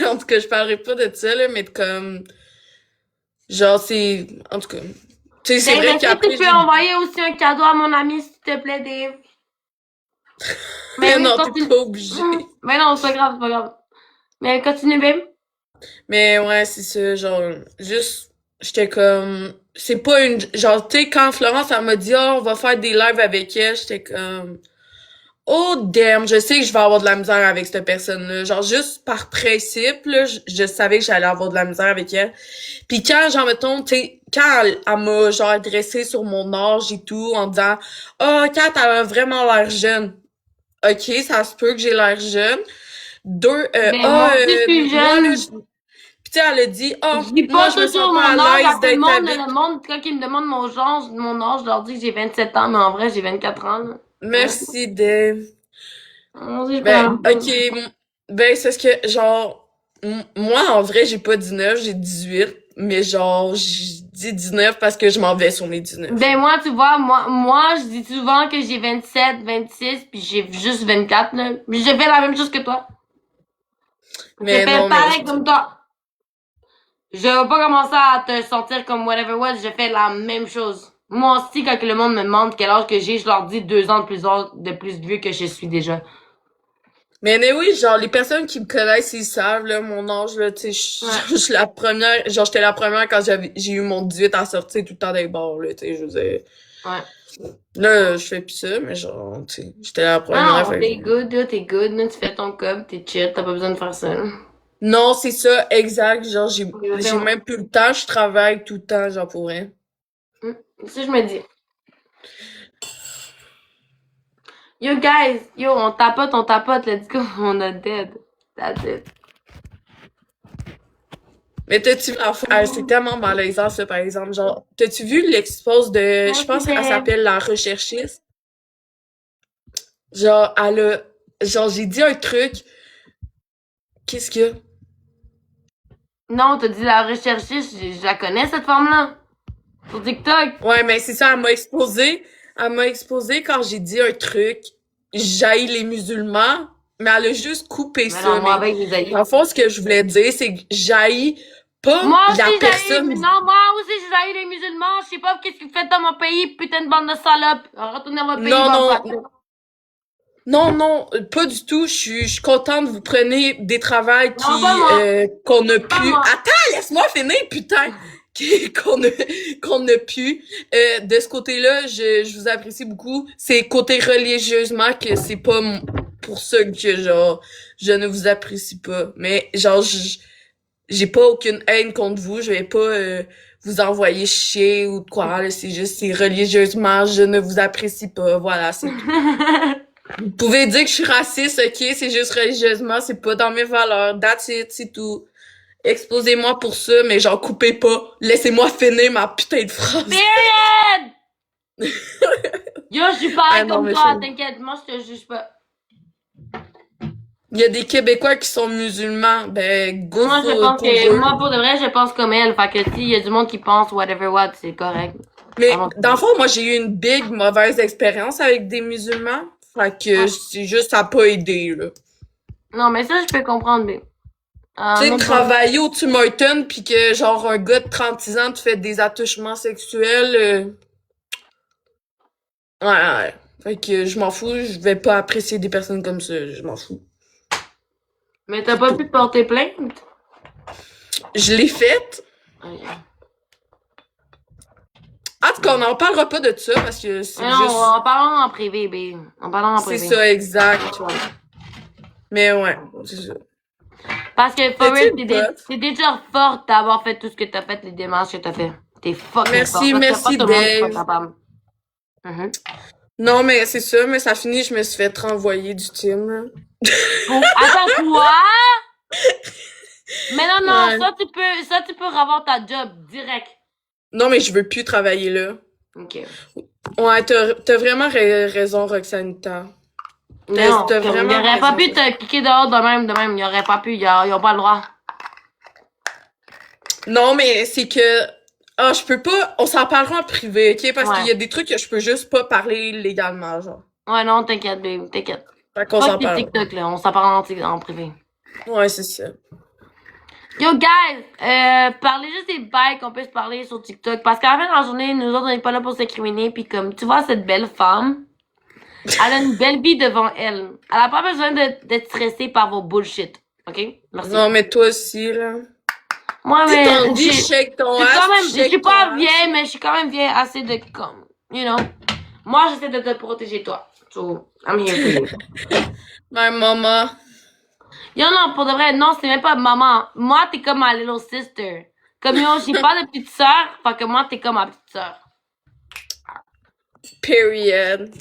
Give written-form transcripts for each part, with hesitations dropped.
En tout cas, je parlerai pas de ça, là, mais comme, genre, c'est, en tout cas, tu sais, c'est Dave, vrai est-ce que tu qu'après, peux envoyer aussi un cadeau à mon ami, s'il te plaît, Dave? Mais oui, non, t'es continue. pas obligé. Mais non, c'est pas grave, c'est pas grave. Mais continue, babe. Mais ouais, c'est ça, genre, juste, j'étais comme, c'est pas une, genre, tu sais, quand Florence, elle m'a dit, oh, on va faire des lives avec elle, j'étais comme, oh damn, je sais que je vais avoir de la misère avec cette personne-là. Genre, juste par principe, là, je savais que j'allais avoir de la misère avec elle. Puis quand, genre, mettons, tu sais, quand elle m'a, genre, adressé sur mon âge et tout, en disant, oh, Kat, elle a vraiment l'air jeune. Ok, ça se peut que j'ai l'air jeune. Deux, Ben, moi aussi, je suis moi, là, jeune. puis tu sais, elle a dit, oh, Je dis moi, pas je me sens toujours pas mon à âge à l'aise tout le d'être monde. avec. Le monde, quand ils me demandent mon âge, je leur dis que j'ai 27 ans, mais en vrai, j'ai 24 ans, là. Merci, Dave. Moi aussi, je fais Ben, la même ok, chose. ben, c'est ce que, genre, moi, en vrai, j'ai pas 19, j'ai 18, mais genre, je dis 19 parce que je m'en vais sur mes 19. Ben, moi, tu vois, moi, je dis souvent que j'ai 27, 26, puis j'ai juste 24, là. Mais je fais la même chose que toi. Je Mais fais non, mais pareil comme toi. Je vais pas commencer à te sentir comme whatever what, je fais la même chose. Moi aussi, quand le monde me demande quel âge que j'ai, je leur dis 2 ans de plus vieux que je suis déjà. mais oui, genre, les personnes qui me connaissent, ils savent, là, mon âge, là, tu sais, Ouais, je suis la première, genre, j'étais la première quand j'ai eu mon 18 à sortir tout le temps des bars, là, tu sais, je veux dire. ouais. Là, je fais plus ça, mais genre, tu sais, j'étais la première, Non, fait que- t'es good, là, t'es good, là, tu fais ton cob, t'es chill, t'as pas besoin de faire ça, là. Non, c'est ça, exact, genre, j'ai Exactement. même plus le temps, je travaille tout le temps, genre, pour rien. Ça, je me dis. Yo, guys, yo, on tapote, let's go, on a dead. That's it. Mais t'as-tu vu, ah, c'est tellement malaisant, ça, par exemple. Genre, t'as-tu vu l'expose de, je Merci, pense qu'elle babe. s'appelle La Recherchiste? Genre, elle a, genre, j'ai dit un truc. Qu'est-ce que? Non, t'as dit la recherchiste, je la connais, cette femme-là. Sur TikTok. Ouais, mais c'est ça, elle m'a exposé. Elle m'a exposé quand j'ai dit un truc. J'haïs les musulmans. Mais elle a juste coupé Mais non, ça. moi, Mais, avec mes dans le amis. fond, ce que je voulais dire, c'est que j'haïs pas Moi la aussi, personne. non, moi aussi, j'ai les musulmans. Je sais pas qu'est-ce que vous faites dans mon pays, putain de bande de salopes. Retournez dans votre pays, Non, va vous non, battre. non, non, pas du tout. Je suis contente que vous preniez des travails Non, pas qui moi. qu'on a Pas pu. moi. Attends, laisse-moi finir, putain. Qu'on a pu. De ce côté-là, je vous apprécie beaucoup. C'est côté religieusement que c'est pas pour ça que genre je ne vous apprécie pas. Mais genre j'ai pas aucune haine contre vous. Je vais pas vous envoyer chier ou de quoi. Là. C'est juste c'est religieusement je ne vous apprécie pas. Voilà, c'est tout. Vous pouvez dire que je suis raciste, ok? C'est juste religieusement, c'est pas dans mes valeurs. That's it, c'est tout. Exposez-moi pour ça, mais j'en coupez pas. Laissez-moi finir ma putain de phrase. Period! Yo, je suis Ah pareil non, comme mais toi, t'inquiète, moi, je te juge pas. il y a des Québécois qui sont musulmans. Ben, go Moi, je pense pour que, eux. moi, pour de vrai, je pense comme elle. Fait que, si, il y a du monde qui pense whatever what, c'est correct. Mais, Vraiment. dans le fond, moi, j'ai eu une big mauvaise expérience avec des musulmans. Fait que Ouais. c'est juste, ça a pas aidé, là. Non, mais ça, je peux comprendre, mais. Tu sais, Même pour moi. travailler au Tim Hortons pis que, genre, un gars de 36 ans te fait des attouchements sexuels, ouais, ouais. Fait que je m'en fous, je vais pas apprécier des personnes comme ça, je m'en fous. Mais t'as C'est pas tout. pu te porter plainte? Je l'ai faite. Ok. En tout cas, on n'en parlera pas de ça parce que Mais c'est non, juste. en parlant en privé, babe. En parlant en C'est privé. ça, exact. Ouais. Mais ouais, c'est ça. Parce que, for T'es-tu real, une pote? t'es déjà forte d'avoir fait tout ce que t'as fait, les démarches que t'as fait. T'es fucking forte. Merci, Parce que pas merci, tout le monde qui sont Dave. capables. Mhm. Non, mais c'est ça, mais ça finit, je me suis fait renvoyer du team, là. Attends, quoi? Mais non, non, Ouais. ça, tu peux avoir ta job direct. Non, mais je veux plus travailler là. Ok. Ouais, t'as vraiment raison, Roxanita. Mais T'as non, t'as comme, il vraiment aurait pas raison, pu te kicker dehors de même. Il aurait pas pu, ils ont pas le droit. non, mais c'est que ah, je peux pas. On s'en parlera en privé, ok? Parce qu'il Ouais. y a des trucs que je peux juste pas parler légalement, genre. Ouais, non, t'inquiète, babe, t'inquiète. Fait qu'on Fuck s'en tes parlera. TikTok, là, on s'en parle en privé. Ouais, c'est ça. Yo, guys, parlez juste des bails qu'on peut se parler sur TikTok. Parce qu'à la fin de la journée, nous autres, on n'est pas là pour s'écriminer. Puis comme, tu vois, cette belle femme, elle a une belle vie devant elle. Elle a pas besoin d'être stressée par vos bullshit. OK? Merci. Non, mais toi aussi, là. Moi, Tu sais, mais, ton dit, shake ton je suis quand même, ass, je suis shake ton pas ass. vieille, mais je suis quand même vieille assez de, comme, you know. Moi, j'essaie de te protéger, toi. So, I'm here for you. My mama. Yo, non, pour de vrai, non, c'est même pas maman. Moi, t'es comme ma little sister. Comme yo, j'ai pas de petite sœur, fait que moi, t'es comme ma petite sœur. Period.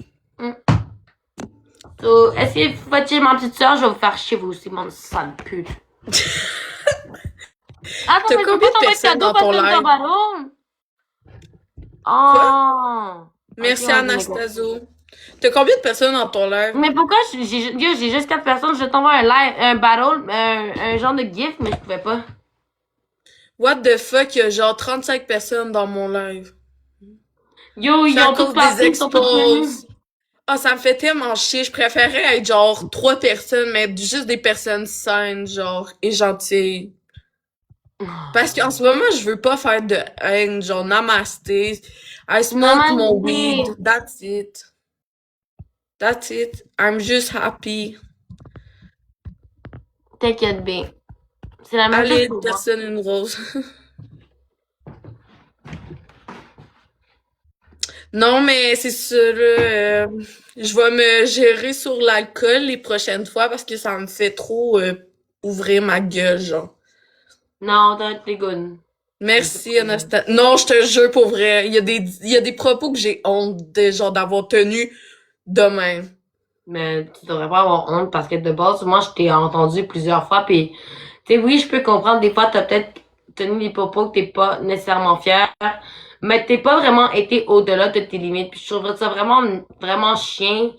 So, est-ce que vous faites chier ma petite sœur, je vais vous faire chier vous aussi, mon sale pute. Attends, T'as mais combien de pourquoi personnes dans parce ton que t'as live? ballon? Oh. Merci, Ok, on dit Anastasia. T'as combien de personnes dans ton live? Mais pourquoi j'ai juste 4 personnes, je t'envoie un live, un battle, un genre de gif, mais je pouvais pas. What the fuck, il y a genre 35 personnes dans mon live. Yo, ils C'est à ont cause toutes des parti, ils sont tous venus. expos. Ah, ça me fait tellement chier. Je préférais être genre 3 personnes, mais juste des personnes saines, genre, et gentilles. Parce qu'en ce moment, je veux pas faire de haine, genre, namasté. I smoke mon weed. Namasté. That's it. That's it. I'm just happy. T'inquiète bien. C'est la même Allez, chose pour moi. personne une rose. Non, mais c'est ça, là. Je vais me gérer sur l'alcool les prochaines fois parce que ça me fait trop ouvrir ma gueule, genre. Non, t'es good. Merci, Anastasia. Non, je te jure, pour vrai. Il y a des propos que j'ai honte de, genre, d'avoir tenus de même. Mais tu devrais pas avoir honte parce que de base, moi, je t'ai entendu plusieurs fois pis, tu sais, oui, je peux comprendre des fois, t'as peut-être tenu des propos que t'es pas nécessairement fier, mais t'es pas vraiment été au-delà de tes limites. Puis je trouve ça vraiment, vraiment chien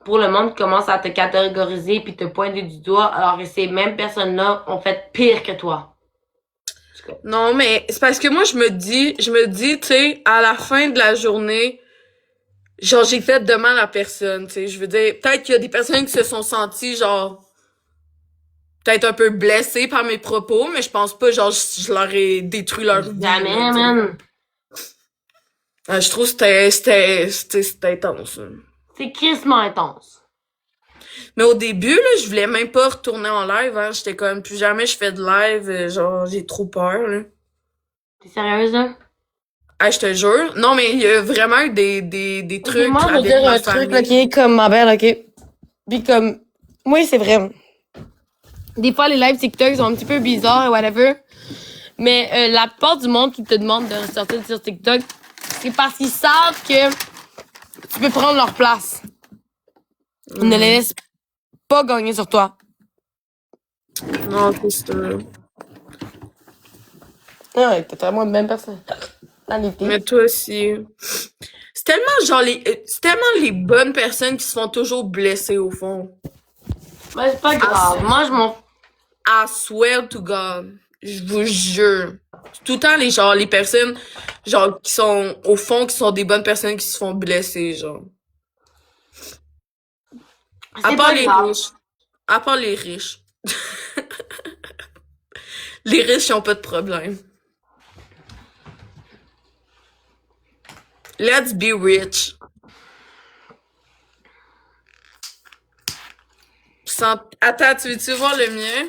pour le monde qui commence à te catégoriser puis te pointer du doigt alors que ces mêmes personnes-là ont fait pire que toi. Non, mais c'est parce que moi, je me dis, tu sais, à la fin de la journée, genre, j'ai fait de mal à personne, tu sais. Je veux dire, peut-être qu'il y a des personnes qui se sont senties, genre, peut-être un peu blessées par mes propos, mais je pense pas, genre, je leur ai détruit leur vie. Jamais, là, tu sais. man. Je trouve que c'était intense. Là. C'est crissement intense. Mais au début, là, je voulais même pas retourner en live, hein. J'étais comme, plus jamais je fais de live, genre, j'ai trop peur, là. T'es sérieuse, là? Ah, je te jure. Non, mais il y a vraiment eu des Ok, trucs moi, je veux avec dire ma un truc, famille. ok, comme ma belle, ok? Puis comme, oui, c'est vrai. Des fois, les lives TikTok sont un petit peu bizarres et whatever. Mais la plupart du monde qui te demande de sortir sur TikTok, c'est parce qu'ils savent que tu peux prendre leur place. Ils ne les laissent pas gagner sur toi. Non, c'est ça. Ouais, t'es vraiment une même personne. Mais toi aussi. C'est tellement genre c'est tellement les bonnes personnes qui se font toujours blesser au fond. Mais c'est pas grave. Moi, je m'en... I swear to God. Je vous jure. Tout le temps les personnes genre qui sont au fond qui sont des bonnes personnes qui se font blesser genre. À C'est part pas les grave. riches. À part les riches. Les riches ils ont pas de problème. Let's be rich. Attends, tu veux-tu voir le mien?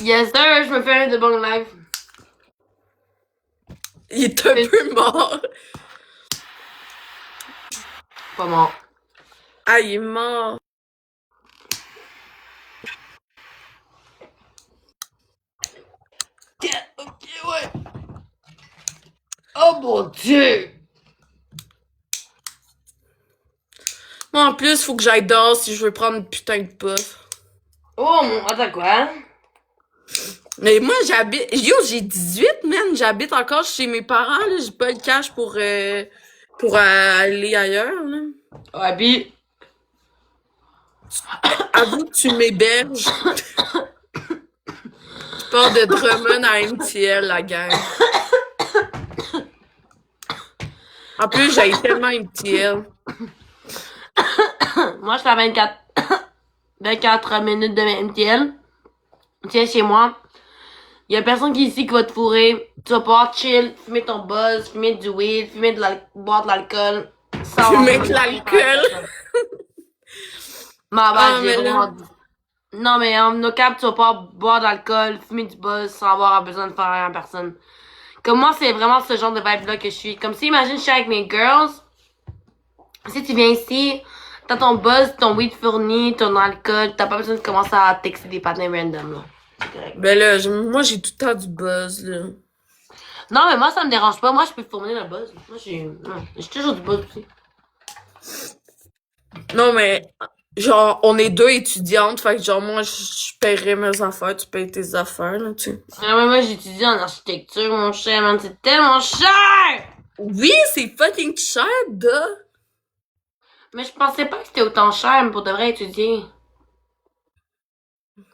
Yes, sir, je me fais un de bon live. Il est un peu mort. Pas mort. Ah, il est mort. Ok, ouais. Oh mon Dieu! Moi, en plus, faut que j'aille dehors si je veux prendre une putain de puff. Oh mon... Attends, quoi? Mais moi, j'habite... Yo, j'ai 18, man. J'habite encore chez mes parents, là. J'ai pas le cash pour aller ailleurs, là. Ouais, pis... Avoue que tu m'héberges. Je pars de Drummond à MTL, la gang. En plus, j'ai tellement MTL. Moi, je suis à 24 minutes de MTL. Tu viens chez moi, y a personne qui ici qui va te fourrer. Tu vas pouvoir chill, fumer ton buzz, fumer du weed, boire de l'alcool, sans Tu avoir mets besoin de de rien faire avec l'alcool. personne. Ma bad, Ah, j'ai mais là. vraiment dit. Non, mais en no cap, tu vas pouvoir boire de l'alcool, fumer du buzz sans avoir besoin de faire rien à personne. Comme moi, c'est vraiment ce genre de vibe-là que je suis. Comme si, imagine, je suis avec mes girls. Si tu viens ici, t'as ton buzz, ton weed fourni, ton alcool, t'as pas besoin de commencer à texter des patins random, là. C'est correct. Ben là, moi, j'ai tout le temps du buzz, là. Non, mais moi, ça me dérange pas. Moi, je peux fournir le buzz. Moi, j'ai toujours du buzz aussi. Non, mais, genre, on est deux étudiantes, fait que, genre, moi, je paierais mes affaires, tu payes tes affaires, là, tu sais. Ah, mais moi, j'étudie en architecture, mon cher, man. C'est tellement cher! Oui, c'est fucking cher, duh. Mais je pensais pas que c'était autant cher pour de vrai étudier.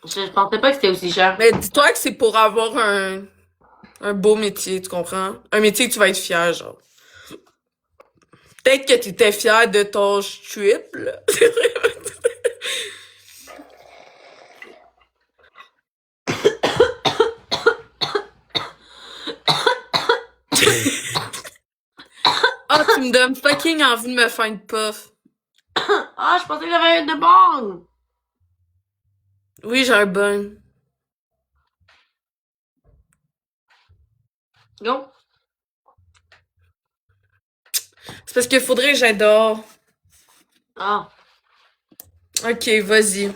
Je pensais pas que c'était aussi cher. Mais dis-toi que c'est pour avoir un beau métier, tu comprends? Un métier que tu vas être fier, genre. Peut-être que tu étais fier de ton strip, là. Ah, tu me donnes fucking envie de me faire une puff. Ah, je pensais que j'avais un de bon! Oui, j'ai un bon. Go! C'est parce qu'il faudrait que j'aille dehors. Ah. Ok, vas-y.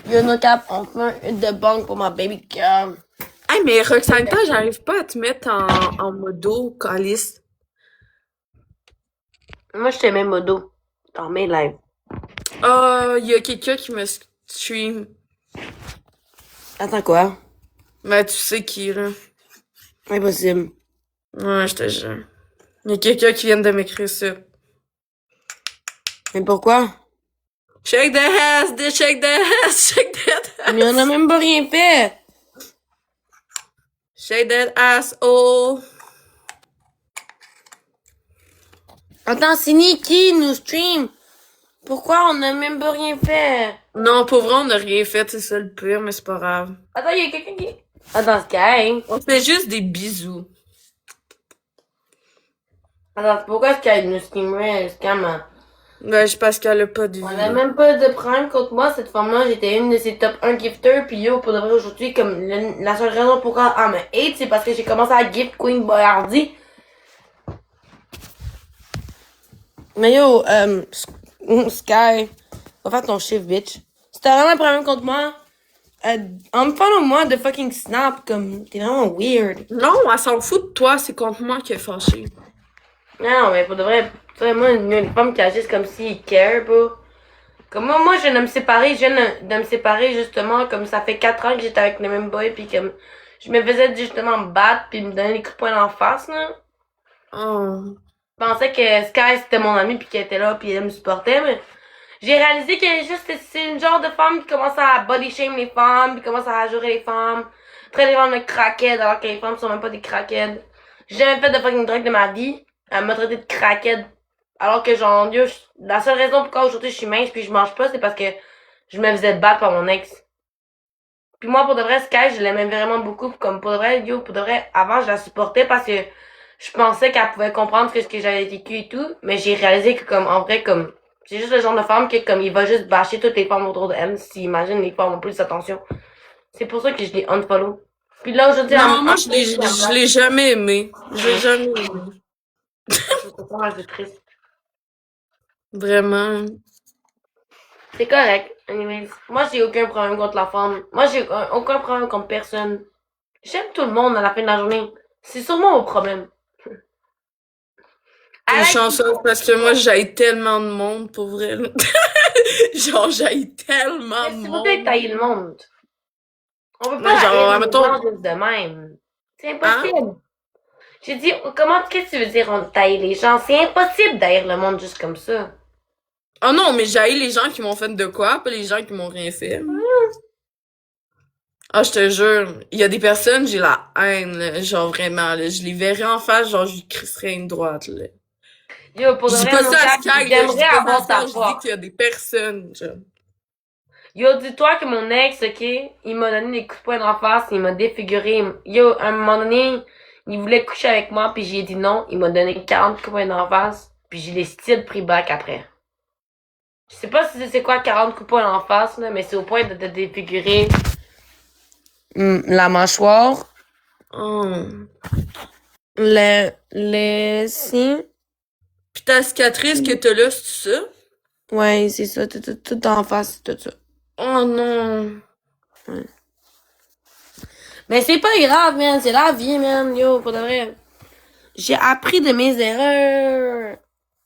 Yo, no cap, on fait une de banque pour ma baby girl. Hey, mais Roxane, j'arrive pas à te mettre en modo, calice. Moi, je t'aimais modo. Dans mes lives. Ah, y a quelqu'un qui me stream. Attends quoi? Mais tu sais qui, là. Impossible. Ouais, je te jure. Y a quelqu'un qui vient de m'écrire ça. Mais pourquoi? Shake the ass, shake the ass, shake that ass. Mais on a même pas rien fait. Shake that ass, oh. Attends, c'est Nikki nous stream. Pourquoi on a même pas rien fait? Non, pour vrai, on n'a rien fait, c'est ça le pire, mais c'est pas grave. Attends, il y a quelqu'un qui... Attends, Sky. On fait juste des bisous. Attends, pourquoi Sky nous streamerait? Scam? Ben, je pense qu'elle a pas de On vie. a même pas de problème contre moi, cette femme-là. J'étais une de ses top 1 gifters. Puis yo, pour de vrai, aujourd'hui, comme la seule raison pourquoi elle me hate, c'est parce que j'ai commencé à gift Queen Boyardi. Mais yo, Sky, va faire ton chiffre, bitch. Si t'as vraiment un problème contre moi, en me follow moi de fucking snap, comme, t'es vraiment weird. Non, elle s'en fout de toi, c'est contre moi qui est fâchée. Non, mais pour de vrai, tu sais, moi, une femme qui agisse comme s'il care, bro. Comme moi, je viens de me séparer, je viens de me séparer, justement, comme ça fait 4 ans que j'étais avec le même boy, pis comme, je me faisais justement me battre, pis me donner des coups de poing en face, là. Oh. Je pensais que Sky, c'était mon ami, pis qu'elle était là, pis elle me supportait, mais j'ai réalisé que juste, c'est une genre de femme qui commence à body shame les femmes, qui commence à jurer les femmes, traiter les femmes de crackhead, alors que les femmes sont même pas des crackhead. J'ai jamais fait de fucking drogue de ma vie. Elle m'a traité de crackhead. Alors que genre, Dieu, la seule raison pourquoi aujourd'hui je suis mince puis je mange pas, c'est parce que je me faisais battre par mon ex. Puis moi, pour de vrai, Sky, je l'aimais vraiment beaucoup. Comme pour de vrai, yo, pour de vrai, avant, je la supportais parce que je pensais qu'elle pouvait comprendre ce que j'avais vécu et tout. Mais j'ai réalisé que comme, en vrai, comme, c'est juste le genre de femme que comme, il va juste bâcher toutes les femmes autour d'elle s'il imagine les femmes ont plus d'attention. C'est pour ça que je l'ai unfollow. Puis là, aujourd'hui, Non, moi, je l'ai jamais aimé. Je l'ai jamais aimé. C'est triste. Vraiment. C'est correct. Anyways. Moi, j'ai aucun problème contre la femme. Moi, j'ai aucun problème contre personne. J'aime tout le monde à la fin de la journée. C'est sûrement mon problème. T'es chanceuse parce que moi, j'haïs tellement de monde, pour vrai. Là. Genre, j'haïs tellement de C'est monde. peut-être tailler le monde. On peut Mais pas genre, haïr les mettons- gens juste de même. C'est impossible. J'ai dit, comment, qu'est-ce que tu veux dire, on taille les gens? C'est impossible d'haïr le monde juste comme ça. Ah non, mais j'haïs les gens qui m'ont fait de quoi, pas les gens qui m'ont rien fait. Ah, je te jure, il y a des personnes, j'ai la haine, là, genre vraiment, là, je les verrais en face, genre je lui crisserais une droite, là. Yo, pour de Je dis vrai, pas mon ça à gars, Sky, là, je dis j'aimerais pas avoir ça, ta je dis force. qu'il y a des personnes, genre. Yo, dis-toi que mon ex, ok, il m'a donné des coups de poing d'en face, il m'a défiguré. Yo, à un moment donné, il voulait coucher avec moi, puis j'ai dit non. Il m'a donné 40 coups de poing d'en face, puis j'ai décidé de pris back après. Je sais pas si c'est quoi 40 coups de poing d'en face, là, mais c'est au point de te défigurer la mâchoire, Oh. les signes. Pis ta cicatrice que t'as là, c'est ça? Ouais, c'est ça, tout en face, tout ça. Oh non. Ouais. Mais c'est pas grave, man, c'est la vie, man, yo, pour de vrai. J'ai appris de mes erreurs.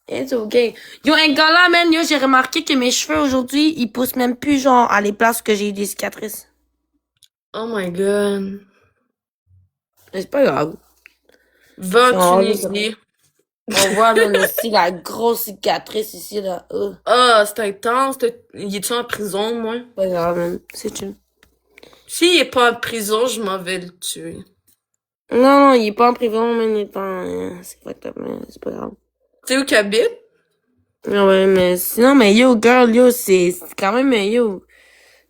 It's okay. Yo, un gars là, man, yo, j'ai remarqué que mes cheveux aujourd'hui, ils poussent même plus, genre, à les places que j'ai eu des cicatrices. Oh my god. Mais c'est pas grave. Va en On Tunisie. voit, même aussi, la grosse cicatrice ici, là. Ah, c'est intense. Il est-tu en prison, moi? Pas grave, man. C'est chill. S'il est pas en prison, je m'en vais le tuer. Non, il est pas en prison, man, il est en... c'est fucked up, man. C'est pas grave. Tu sais où qu'il habite? Ouais, mais sinon, mais yo, girl, yo, c'est quand même, yo.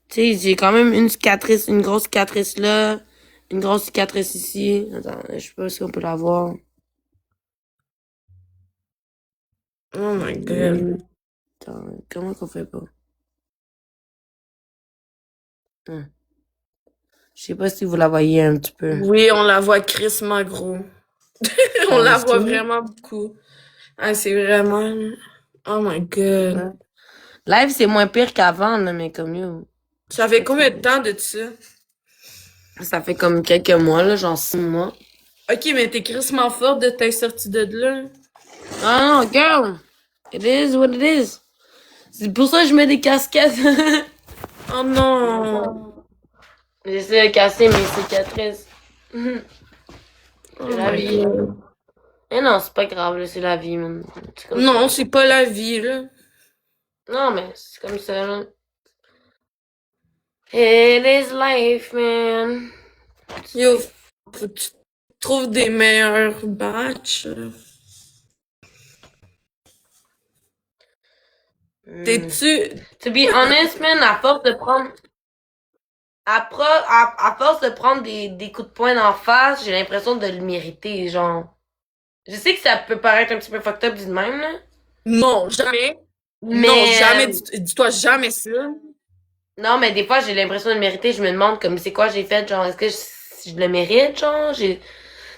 Tu sais, j'ai quand même une cicatrice, une grosse cicatrice là, une grosse cicatrice ici. Attends, je sais pas si on peut la voir. Oh my god. Attends, comment qu'on fait pas? Je sais pas si vous la voyez un petit peu. Oui, on la voit crissement gros. On la voit vraiment beaucoup. Ah, c'est vraiment... Oh my god. Ouais. Live, c'est moins pire qu'avant, là, mais comme yo. Ça fait combien de temps de ça? Ça fait comme quelques mois, là, genre 6 mois. Ok, mais t'es crissement forte de t'être sortie de là. Ah non, girl! It is what it is. C'est pour ça que je mets des casquettes. Oh non. J'essaie de casser mes cicatrices. Oh C'est la my vie. god. Mais non, c'est pas grave, là, c'est la vie, man. C'est comme Non, ça. c'est pas la vie, là. Non, mais c'est comme ça, là. It is life, man. Yo, faut que tu trouves des meilleurs batchs. T'es-tu... To be honest, man, à force de prendre... À force de prendre des coups de poing d'en face, j'ai l'impression de le mériter, genre. Je sais que ça peut paraître un petit peu fucked up dit de même, là. Non, jamais. Mais... Non, jamais. Dis-toi jamais ça. Non, mais des fois, j'ai l'impression de le mériter. Je me demande, comme, c'est quoi j'ai fait, genre, est-ce que je le mérite, genre? Tu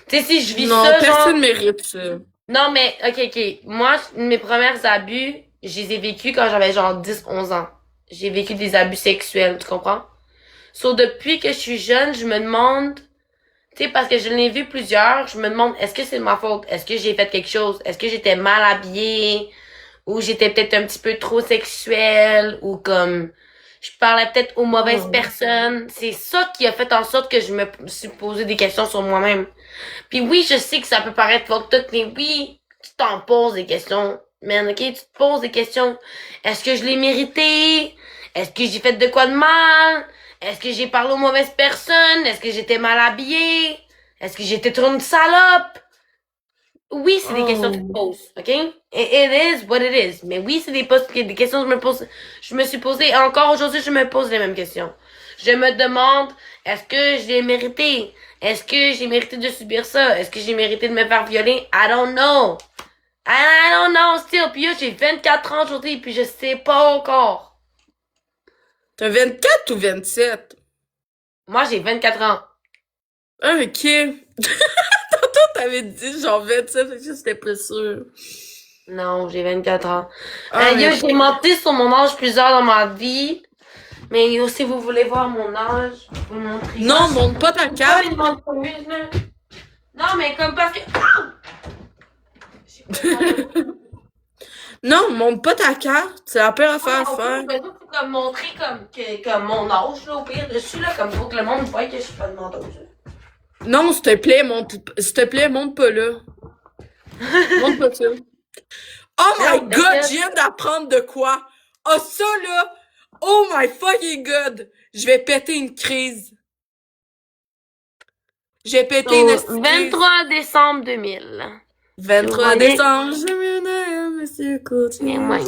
sais, si je vis Non, ça, personne genre... mérite ça. Non, mais, ok. Moi, mes premiers abus, je les ai vécus quand j'avais genre 10, 11 ans. J'ai vécu des abus sexuels, tu comprends? So, depuis que je suis jeune, je me demande, tu sais, parce que je l'ai vu plusieurs, je me demande, est-ce que c'est de ma faute? Est-ce que j'ai fait quelque chose? Est-ce que j'étais mal habillée? Ou j'étais peut-être un petit peu trop sexuelle? Ou comme, je parlais peut-être aux mauvaises personnes? C'est ça qui a fait en sorte que je me suis posé des questions sur moi-même. Puis oui, je sais que ça peut paraître fucked up, mais oui, tu t'en poses des questions. Man, ok? Tu te poses des questions. Est-ce que je l'ai mérité? Est-ce que j'ai fait de quoi de mal? Est-ce que j'ai parlé aux mauvaises personnes? Est-ce que j'étais mal habillée? Est-ce que j'étais trop une salope? Oui, c'est des questions que tu te poses, ok? It is what it is. Mais oui, c'est des questions que je me suis posées. Et encore aujourd'hui, je me pose les mêmes questions. Je me demande, est-ce que j'ai mérité? Est-ce que j'ai mérité de subir ça? Est-ce que j'ai mérité de me faire violer? I don't know. I don't know still. Puis yo, j'ai 24 ans aujourd'hui, puis je sais pas encore. T'as 24 ou 27? Moi, j'ai 24 ans. Ah, ok. Tantôt, t'avais dit genre 27, fait que j'étais pas sûre. Non, j'ai 24 ans. Ah, Yo, mais... j'ai menti sur mon âge plusieurs dans ma vie. Mais yo, si vous voulez voir mon âge, je vais vous montrer. Non, montre pas ta carte. Non, mais comme parce que... Non, montre pas ta carte. C'est la pire affaire à faire. Mais faut comme montrer comme mon âge, là, au pire, dessus, là, comme pour que le monde voie que je suis pas de menteuse. Non, s'il te plaît, montre pas là. Montre pas ça. Oh my god, je viens d'apprendre de quoi? Oh, ça là! Oh my fucking god! Je vais péter une crise. J'ai pété une crise. 23 décembre 2000. 23 décembre, je me monsieur Coutier. Mais moi,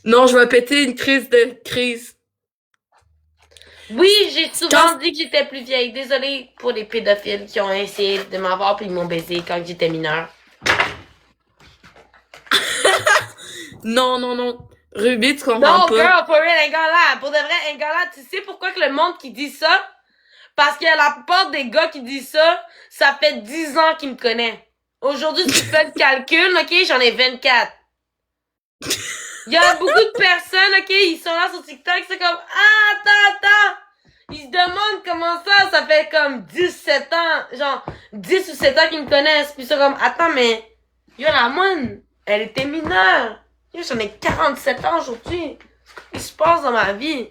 Non, je vais péter une crise de crise. Oui, j'ai souvent Quand... dit que j'étais plus vieille. Désolée pour les pédophiles qui ont essayé de m'avoir puis ils m'ont baisé quand j'étais mineure. Non, non, non. Ruby, tu comprends Non, pas. girl, for real, un gars là. Pour de vrai, un gars là, tu sais pourquoi que le monde qui dit ça? Parce que la plupart des gars qui disent ça, ça fait 10 ans qu'ils me connaissent. Aujourd'hui, si tu fais le calcul, ok, j'en ai 24. Il y a beaucoup de personnes, ok, ils sont là sur TikTok, c'est comme, ah, attends. Ils se demandent comment ça fait comme 17 ans, genre, 10 ou 7 ans qu'ils me connaissent. Puis ils sont comme, attends, mais, yo, la moine, elle était mineure. Yo, j'en ai 47 ans aujourd'hui. Qu'est-ce qui se passe dans ma vie?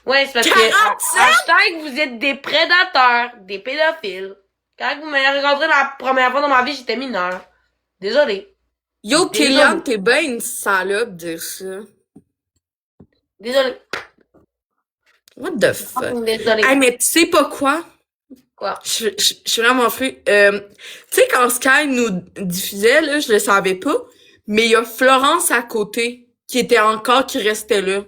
Ouais, c'est parce que, 47? hashtag, vous êtes des prédateurs, des pédophiles. Quand vous m'avez rencontré la première fois dans ma vie, j'étais mineure. Désolé. Yo, Désolé. Kélian, t'es ben une salope de dire ça. Désolé. What the fuck? Désolé. Hey, mais tu sais pas quoi? Quoi? Je suis vraiment fou. Tu sais, quand Sky nous diffusait, là, je le savais pas, mais il y a Florence à côté qui restait là.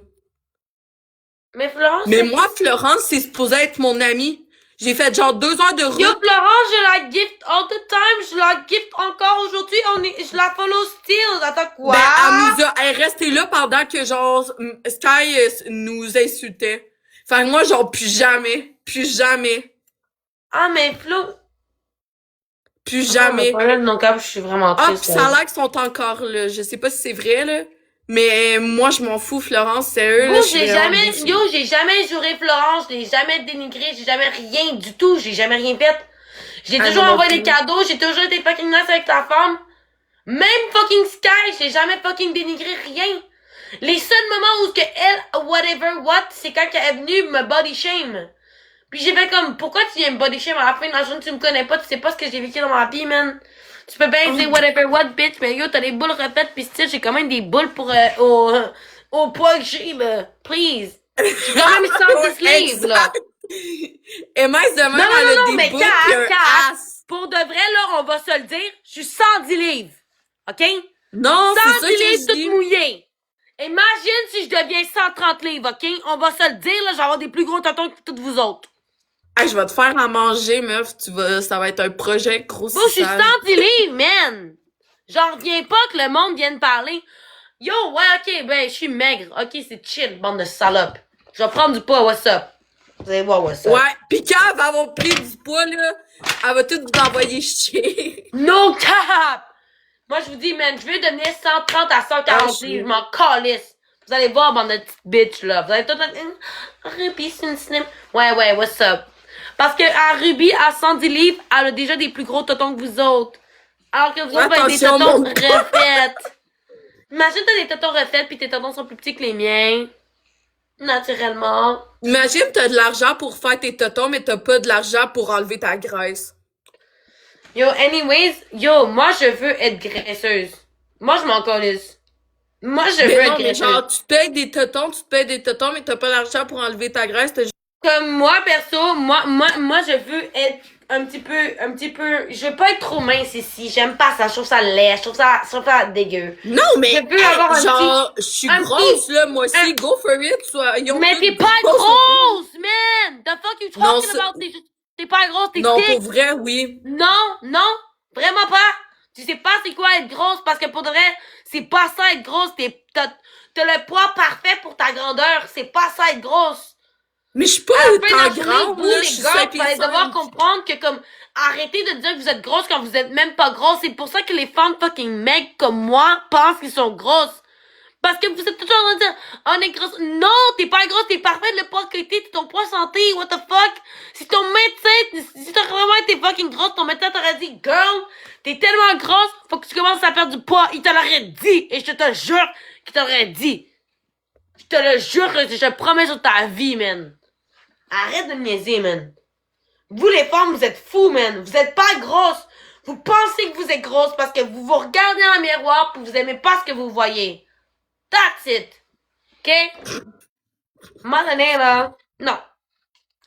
Mais Florence, Mais moi, Florence, c'est supposé être mon amie. J'ai fait genre 2 heures de route. yo, Florence, je la gift all the time. Je la gift encore aujourd'hui. Je la follow still. Attends, quoi? Ben, elle est restée là pendant que genre Sky nous insultait. Fait que moi, genre, plus jamais, Ah, mais Flo. plus jamais. Non, comme je suis vraiment Ah, triste. pis ça a l'air qu'ils sont encore là. Je sais pas si c'est vrai, là. Mais moi, je m'en fous, Florence, c'est eux, là. Yo, je suis vraiment déçue. j'ai jamais juré Florence, je l'ai jamais dénigré, j'ai jamais rien du tout, j'ai jamais rien fait. J'ai toujours moi non envoyé des plus. cadeaux, j'ai toujours été fucking nice avec ta femme. Même fucking Sky, j'ai jamais fucking dénigré rien. Les seuls moments où que elle, whatever, what, c'est quand elle est venue me body shame. Puis j'ai fait comme, pourquoi tu viens me body shame à la fin de la journée, tu me connais pas, tu sais pas ce que j'ai vécu dans ma vie, man. Tu peux bien dire whatever, what, bitch, mais yo, t'as des boules refaites, pis style, j'ai quand même des boules pour, au poids que j'ai, là. Please. J'ai quand même 110 livres, là. Et mince de même, Non, elle a non, des mais bouts pis un ass. pour de vrai, là, on va se le dire, je suis 110 livres. OK? Non, c'est ça 110 que livres je toute dis. mouillée. Imagine si je deviens 130 livres, OK? On va se le dire, là, je vais avoir des plus gros tontons que toutes vous autres. Hey, je vais te faire à manger, meuf. Ça va être un projet Bon, je suis grossissage. 110 livres, man! J'en reviens pas que le monde vienne parler. Yo, ouais, ok, ben, je suis maigre. Ok, c'est chill, bande de salopes. Je vais prendre du poids, what's up? Vous allez voir, what's up? Ouais, pis quand elle va avoir pris du poids, là, elle va tout vous envoyer chier. No cap! Moi, je vous dis, man, je veux devenir 130 à 140 livres, je m'en calisse. Vous allez voir, bande de petites bitches, là. Vous allez tout Ruby, c'est une slim. Ouais, what's up? Parce que à Ruby, à 110 livres, elle a déjà des plus gros totons que vous autres. Alors que vous autres, vous avez des Attention, totons mon- refaits. Imagine, t'as des totons refaits pis tes totons sont plus petits que les miens. Naturellement. Imagine, t'as de l'argent pour faire tes totons, mais t'as pas de l'argent pour enlever ta graisse. Yo, anyways, moi, je veux être graisseuse. Moi, je m'en calisse. Moi, je veux Mais être non, mais graisseuse. genre, tu te payes des totons, mais t'as pas d'argent pour enlever ta graisse. T'as juste... Comme moi, perso, moi, je veux être un petit peu, je veux pas être trop mince ici. J'aime pas ça. Je trouve ça laid. Je trouve ça dégueu. Non, mais Je peux avoir un genre, je suis un grosse, là, moi aussi. un- Go for it. Soyons Mais toutes t'es pas grosses. grosse, man! The fuck you Non, talking ça- about? T'es pas grosse, t'es Non, thick. pour vrai, oui. Non, vraiment pas. Tu sais pas c'est quoi être grosse parce que pour de vrai, c'est pas ça être grosse. T'as le poids parfait pour ta grandeur. C'est pas ça être grosse. Mais je suis pas À la fin de la tant journée, grande, vous, là. Je les suis gars, 5 vous allez pieds devoir 5. comprendre que comme, arrêtez de dire que vous êtes grosse quand vous êtes même pas grosse. C'est pour ça que les femmes fucking maigres comme moi pensent qu'ils sont grosses. Parce que vous êtes toujours en train de dire, on est grosse. Non, t'es pas grosse, t'es parfaite, le poids que t'es ton poids santé, what the fuck? Si ton médecin, si t'as vraiment été fucking grosse, ton médecin t'aurait dit, girl, t'es tellement grosse, faut que tu commences à perdre du poids. Il te l'aurait dit, et je te jure qu'il t'aurait dit. Je te le jure, je te promets sur ta vie, man. Arrête de me niaiser, man. Vous, les femmes, vous êtes fous, man. Vous êtes pas grosses. Vous pensez que vous êtes grosse parce que vous vous regardez dans le miroir et vous aimez pas ce que vous voyez. That's it. OK? Madonnée, là. Non.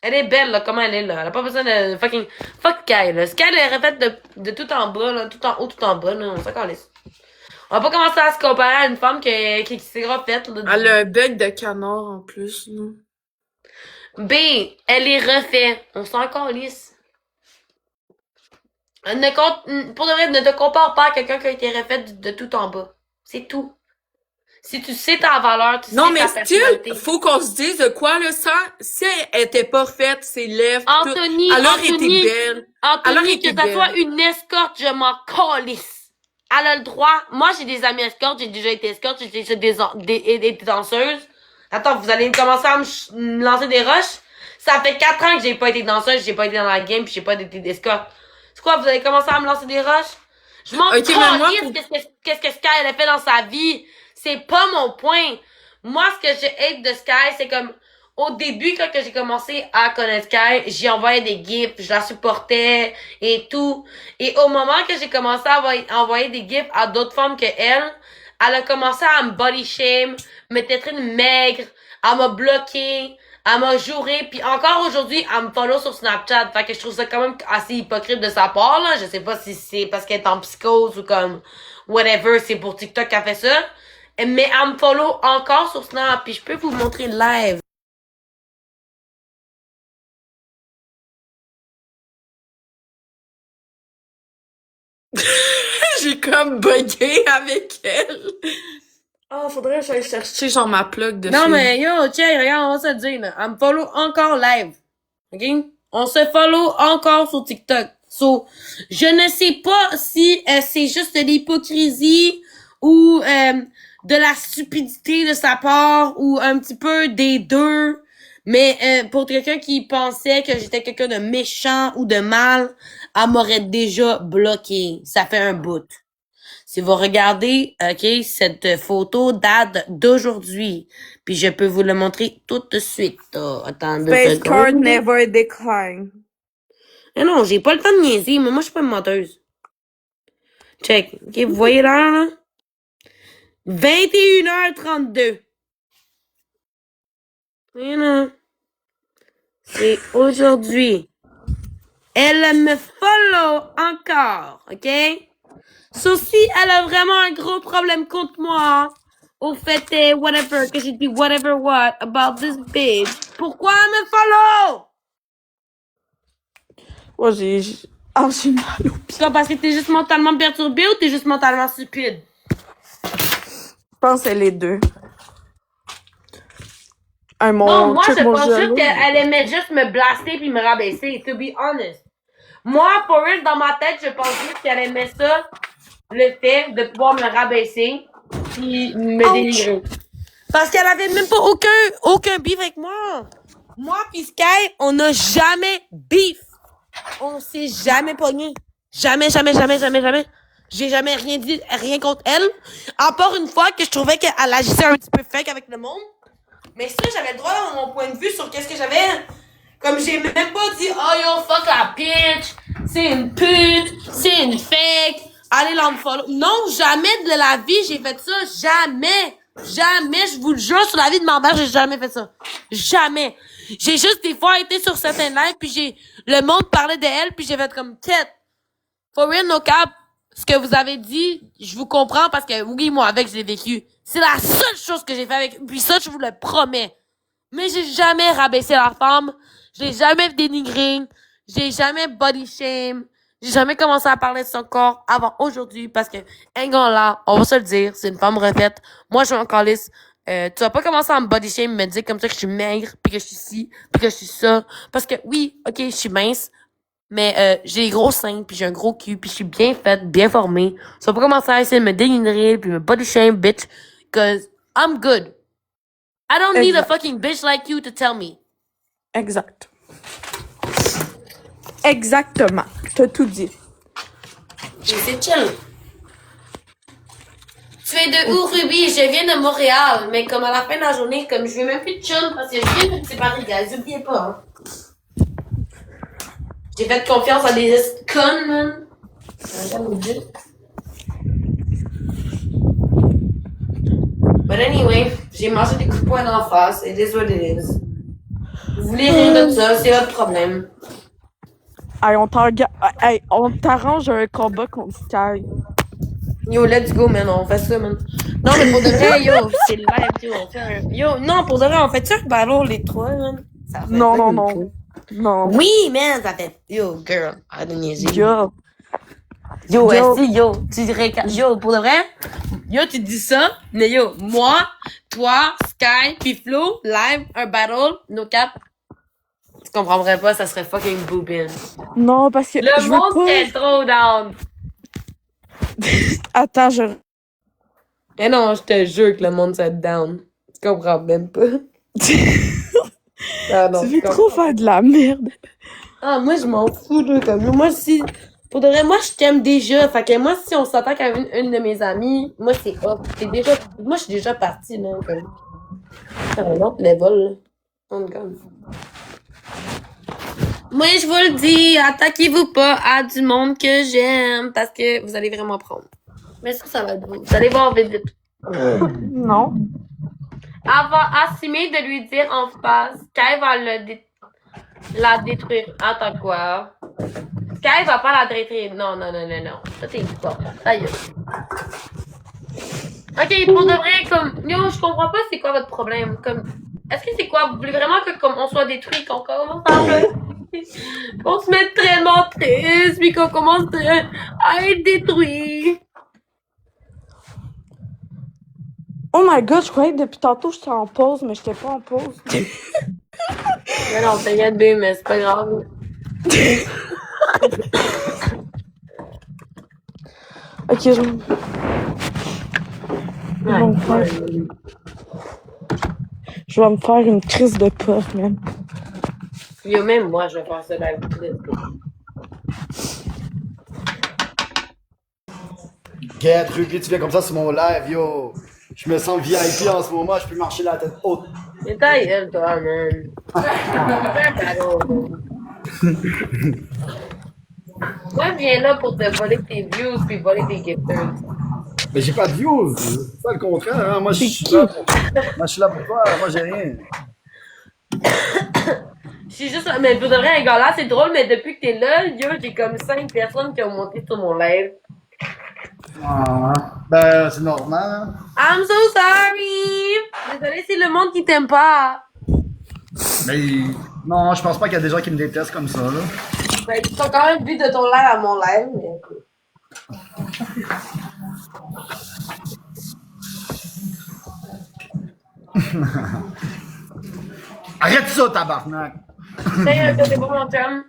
Elle est belle, là, comment elle est, là. Elle a pas besoin de fucking... Fuck Sky, là. Sky, elle est refaite de tout en bas, là. Tout en haut, tout en bas, là. On s'en calisse. On va pas commencer à se comparer à une femme qui s'est refaite, là. Elle a un bec de canard en plus, là. B, elle est refaite. On s'en calisse. Pour de vrai, ne te compare pas à quelqu'un qui a été refait de tout en bas. C'est tout. Si tu sais ta valeur, tu Non, sais mais ta still, personnalité. faut qu'on se dise de quoi, là, si elle était pas faite, ses lèvres, tout, Anthony, elle aurait été belle. Elle aurait Anthony, été que ça belle. soit une escorte, je m'en calisse. Elle a le droit. Moi, j'ai des amis escortes, j'ai déjà été escorte, j'ai déjà été danseuse. Attends, vous allez commencer à me lancer des rushs? Ça fait 4 ans que j'ai pas été danseuse, j'ai pas été dans la game, pis j'ai pas été d'escorte. C'est quoi, vous allez commencer à me lancer des rushs? Je m'en Ok, mais moi, calisse qu'est-ce que Sky elle a fait dans sa vie. C'est pas mon point. Moi, ce que j'ai hate de Sky, c'est comme, au début, quand que j'ai commencé à connaître Sky, j'y envoyais des gifs, je la supportais et tout. Et au moment que j'ai commencé à envoyer des gifs à d'autres femmes que elle a commencé à me body shame, me traiter de maigre, à me bloquer, à m'a juré, puis encore aujourd'hui, elle me follow sur Snapchat. Fait que je trouve ça quand même assez hypocrite de sa part, là. Je sais pas si c'est parce qu'elle est en psychose ou comme whatever, c'est pour TikTok qu'elle fait ça. Mais elle me follow encore sur Snap, puis je peux vous montrer live. j'ai comme bugué avec elle. Oh, faudrait que j'aille chercher genre ma plug de Non, film. mais yo, tiens, regarde, on va se le dire, là. Elle me follow encore live. OK? On se follow encore sur TikTok. So, je ne sais pas si c'est juste de l'hypocrisie ou de la stupidité de sa part ou un petit peu des deux. Mais pour quelqu'un qui pensait que j'étais quelqu'un de méchant ou de mal, elle m'aurait déjà bloqué. Ça fait un bout. Si vous regardez, OK, cette photo date d'aujourd'hui. Puis je peux vous le montrer tout de suite. Attendez. Face card never decline. Mais non, j'ai pas le temps de niaiser, mais moi, je suis pas une menteuse. Check. OK, vous voyez là? 21h32. Et non. C'est aujourd'hui. Elle me follow encore, OK? Sauf si elle a vraiment un gros problème contre moi, au fait, whatever, que j'ai dit whatever what about this bitch, pourquoi elle me follow? Ouais, j'ai mal au pied. C'est parce que t'es juste mentalement perturbé ou t'es juste mentalement stupide? Je pense que c'est les deux. Non, moi, je pense juste qu'elle aimait juste me blaster puis me rabaisser, to be honest. Moi, pour real, dans ma tête, je pense juste qu'elle aimait ça, le fait de pouvoir me rabaisser puis me dénigrer. Parce qu'elle avait même pas aucun beef avec moi. Moi pis Sky, on n'a jamais beef. On s'est jamais pogné. Jamais. J'ai jamais rien dit, rien contre elle. À part une fois que je trouvais qu'elle agissait un petit peu fake avec le monde. Mais ça, j'avais le droit d'avoir mon point de vue sur qu'est-ce que j'avais. Comme j'ai même pas dit, oh yo, fuck la bitch, c'est une pute, c'est une fake, allez l'unfollow. Non, jamais de la vie j'ai fait ça, jamais, je vous le jure sur la vie de ma mère, j'ai jamais fait ça. Jamais. J'ai juste des fois été sur certains lives, puis le monde parlait d'elle, puis j'ai fait comme, tête, for real, no cap, ce que vous avez dit, je vous comprends parce que, oui, moi, avec, je l'ai vécu. C'est la seule chose que j'ai fait avec, puis ça, je vous le promets. Mais j'ai jamais rabaissé la femme, j'ai jamais dénigré, j'ai jamais body shame, j'ai jamais commencé à parler de son corps avant aujourd'hui parce que, un gars là, on va se le dire, c'est une femme refaite. Moi, je suis en calice. Tu vas pas commencer à me body shame, me dire comme ça que je suis maigre, puis que je suis ci, puis que je suis ça. Parce que oui, ok, je suis mince, mais j'ai des gros seins, puis j'ai un gros cul, puis je suis bien faite, bien formée. Tu vas pas commencer à essayer de me dénigrer, puis me body shame, bitch, cause I'm good. I don't need a fucking bitch like you to tell me. Exact. Exactement. T'as tout dit. C'est chill. Tu es de où, Ruby? Je viens de Montréal, mais comme à la fin de la journée, comme je veux même plus de chill parce que je viens de Paris, guys. N'oubliez pas, hein. J'ai fait confiance à des connes, man. But anyway, j'ai mangé des coups de poing d'en face. It is what it is. Vous voulez rire de ça, c'est votre problème. Hey, on t'arrange un combat contre Sky. Yo, let's go, man. On fait ça, man. Non, mais pour de vrai, yo, c'est le live, yo. On fait un... Yo, non, pour de vrai, on fait ça, battle, les trois, man. Ça fait Non, non, fucking non. cool. Non. Oui, man, ça fait... Yo, girl, arrête de niaiser. Yo. Yo, Yo. esti, yo, yo, pour de vrai, yo, tu dis ça, mais yo, moi, toi, Sky, puis Flo, live, un battle, nos quatre, tu comprendrais pas, ça serait fucking boobin. Non, parce que Le je veux monde pas... est trop down. Attends, je... Eh non, je te jure que le monde serait down. Tu comprends même pas. Ah non, Tu veux trop faire de la merde. Ah, moi, je m'en fous, là, comme moi, si... Pour de vrai, moi, je t'aime déjà. Fait que moi, si on s'attaque à une de mes amies, moi, c'est off. Moi, je suis déjà partie, là, comme... C'est un autre level, là. On gagne. Moi, je vous le dis, attaquez-vous pas à du monde que j'aime, parce que vous allez vraiment prendre. Mais ça va être beau. Vous allez voir vite, vite. Non. Elle va assumer de lui dire en face qu'elle va la détruire. Attends, quoi? Sky va pas la détruire. Non. Ça, t'es fort. Aïe. Ok, pour de vrai, comme, yo, je comprends pas c'est quoi votre problème. Comme, est-ce que c'est quoi? Vous voulez vraiment que, comme, on soit détruit, qu'on commence à qu'on se mette tellement triste, puis qu'on commence à être détruit. Oh my god, je croyais que depuis tantôt j'étais en pause, mais j'étais pas en pause. Mais non, t'inquiète, B, mais c'est pas grave. Ok, je vais me faire une crise de peur, même. Yo, même moi, je vais faire ça live. Get, Ruby, tu viens comme ça sur mon live, yo. Je me sens VIP en ce moment, je peux marcher la tête haute. Mais ta gueule, toi, man. Moi, je viens là pour te voler tes views puis voler tes gifters. Mais j'ai pas de views, c'est pas le contraire, hein. Moi, je suis là pour toi, moi, j'ai rien. Je suis juste, mais pour de vrai, un gars là, c'est drôle, mais depuis que t'es là, yo, j'ai comme 5 personnes qui ont monté sur mon live. Ah, ben, c'est normal, hein. I'm so sorry! Désolée, c'est le monde qui t'aime pas. Mais, non, je pense pas qu'il y a des gens qui me détestent comme ça, là. Ben, ils sont quand même vus de ton live à mon live, mais écoute. Arrête ça, tabarnak! C'est bon, mon chum.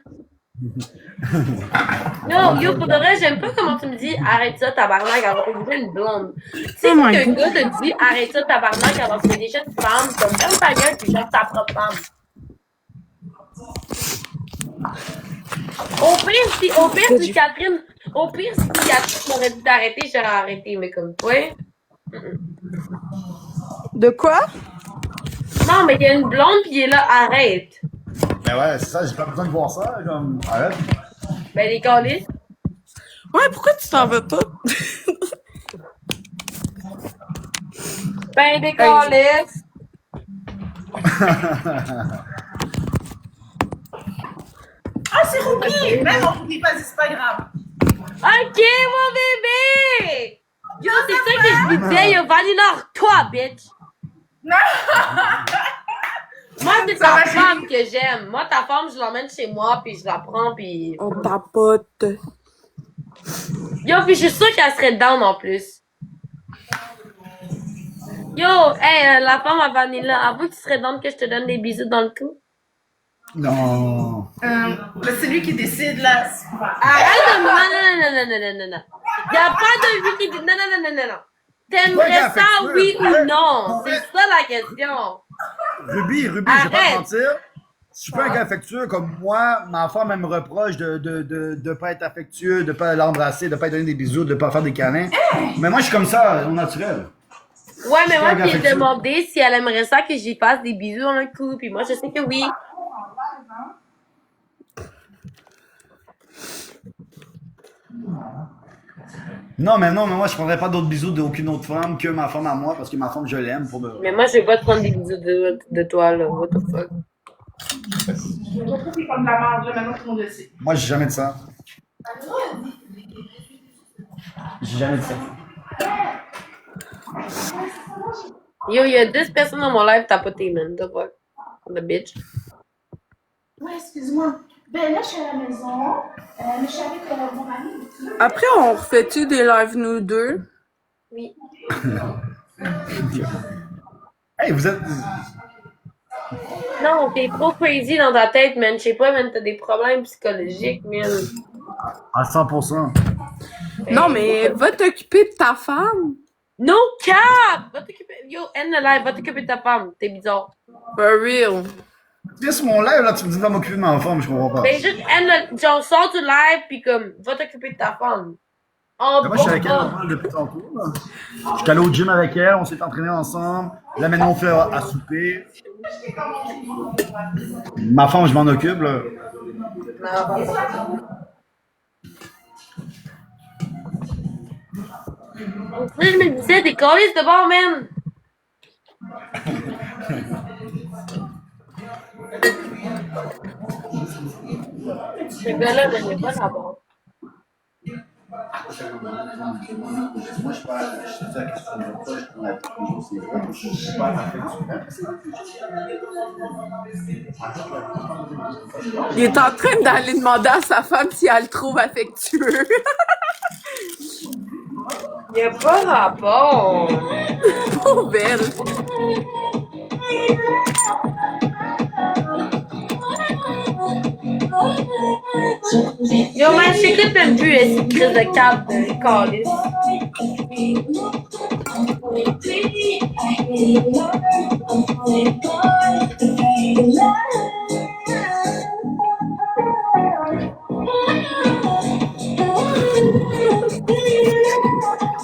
Yo, pour de vrai, j'aime pas comment tu me dis arrête ça, tabarnak, alors que vous êtes une blonde. Tu sais, qu'un gars te dit arrête ça, tabarnak, alors que c'est déjà une femme, comme même ta gueule, tu cherches ta propre femme. Au pire, si Catherine m'aurait dit d'arrêter, j'aurais arrêté, mais comme toi. De quoi? Non, mais il y a une blonde, pis il est là, arrête. Ben ouais, c'est ça, j'ai pas besoin de voir ça, comme, arrête. Ben, les câlisses. Ouais, pourquoi tu t'en veux pas? Ben, des câlisses. Ah, c'est Ruby! Même on n'oublie pas, c'est pas grave. Ok, mon bébé! Yo, c'est ça que je lui disais, yo, Vanilla, toi, bitch! Moi, c'est ta femme que j'aime. Moi, ta femme, je l'emmène chez moi, puis je la prends, puis... On papote. Yo, puis je suis sûre qu'elle serait down en plus. Yo, hey, la femme à Vanilla, avoue que tu serais down que je te donne des bisous dans le cou? Non. C'est lui qui décide là. Arrête de... Non. Y'a pas de lui qui dit... Non. T'aimerais ça, oui ou non? C'est ça la question. Ruby, je vais pas te mentir. Si je suis pas un gars affectueux comme moi, ma femme, elle me reproche de pas être affectueux, de pas l'embrasser, de pas lui donner des bisous, de pas faire des câlins. Mais moi, je suis comme ça, au naturel. Ouais, mais moi, j'ai demandé si elle aimerait ça que j'y fasse des bisous dans le cou, puis moi, je sais que oui. Non, mais moi, je prendrais pas d'autres bisous d'aucune autre femme que ma femme à moi, parce que ma femme, je l'aime pour de... Mais moi, je vais pas te prendre des bisous de toi, là. What the fuck? Je me trouve comme de la merde, là, maintenant tout le monde le sait. Moi, j'ai jamais de ça. J'ai jamais de ça. Yo, il y a 10 personnes dans mon live, t'as pas tes man. The fuck? The bitch. Ouais, excuse-moi. Ben là, je suis à la maison. Mais je suis avec mon mari. Après, on refait-tu des lives nous deux? Oui. Hey, vous êtes. Non, t'es trop crazy dans ta tête, man. Je sais pas, man, t'as des problèmes psychologiques, man. À 100%. Non, mais va t'occuper de ta femme. No cap! Va t'occuper. Yo, end the live, va t'occuper de ta femme. T'es bizarre. For real. Qu'est-ce mon live là, tu me dis de m'occuper de ma femme, je comprends pas. Ben, juste end the. Genre, sors du live, pis comme, va t'occuper de ta femme. En Moi, je suis avec elle bas. depuis tantôt. Là. Je suis allé au gym avec elle, on s'est entraîné ensemble. Là, maintenant, on fait à souper. Ma femme, je m'en occupe. Là. Je me disais, t'es caliste de bord, man. Ce gars-là, ben, il est pas là-bas. Moi, je parle, je sais la question de toi, je prends la question, je suis pas Il est en train d'aller demander à sa femme si elle le trouve affectueux. Il y a pas rapport. Pauvre elle. Yo, man, je t'écoute même plus, cette crise de câble de calice.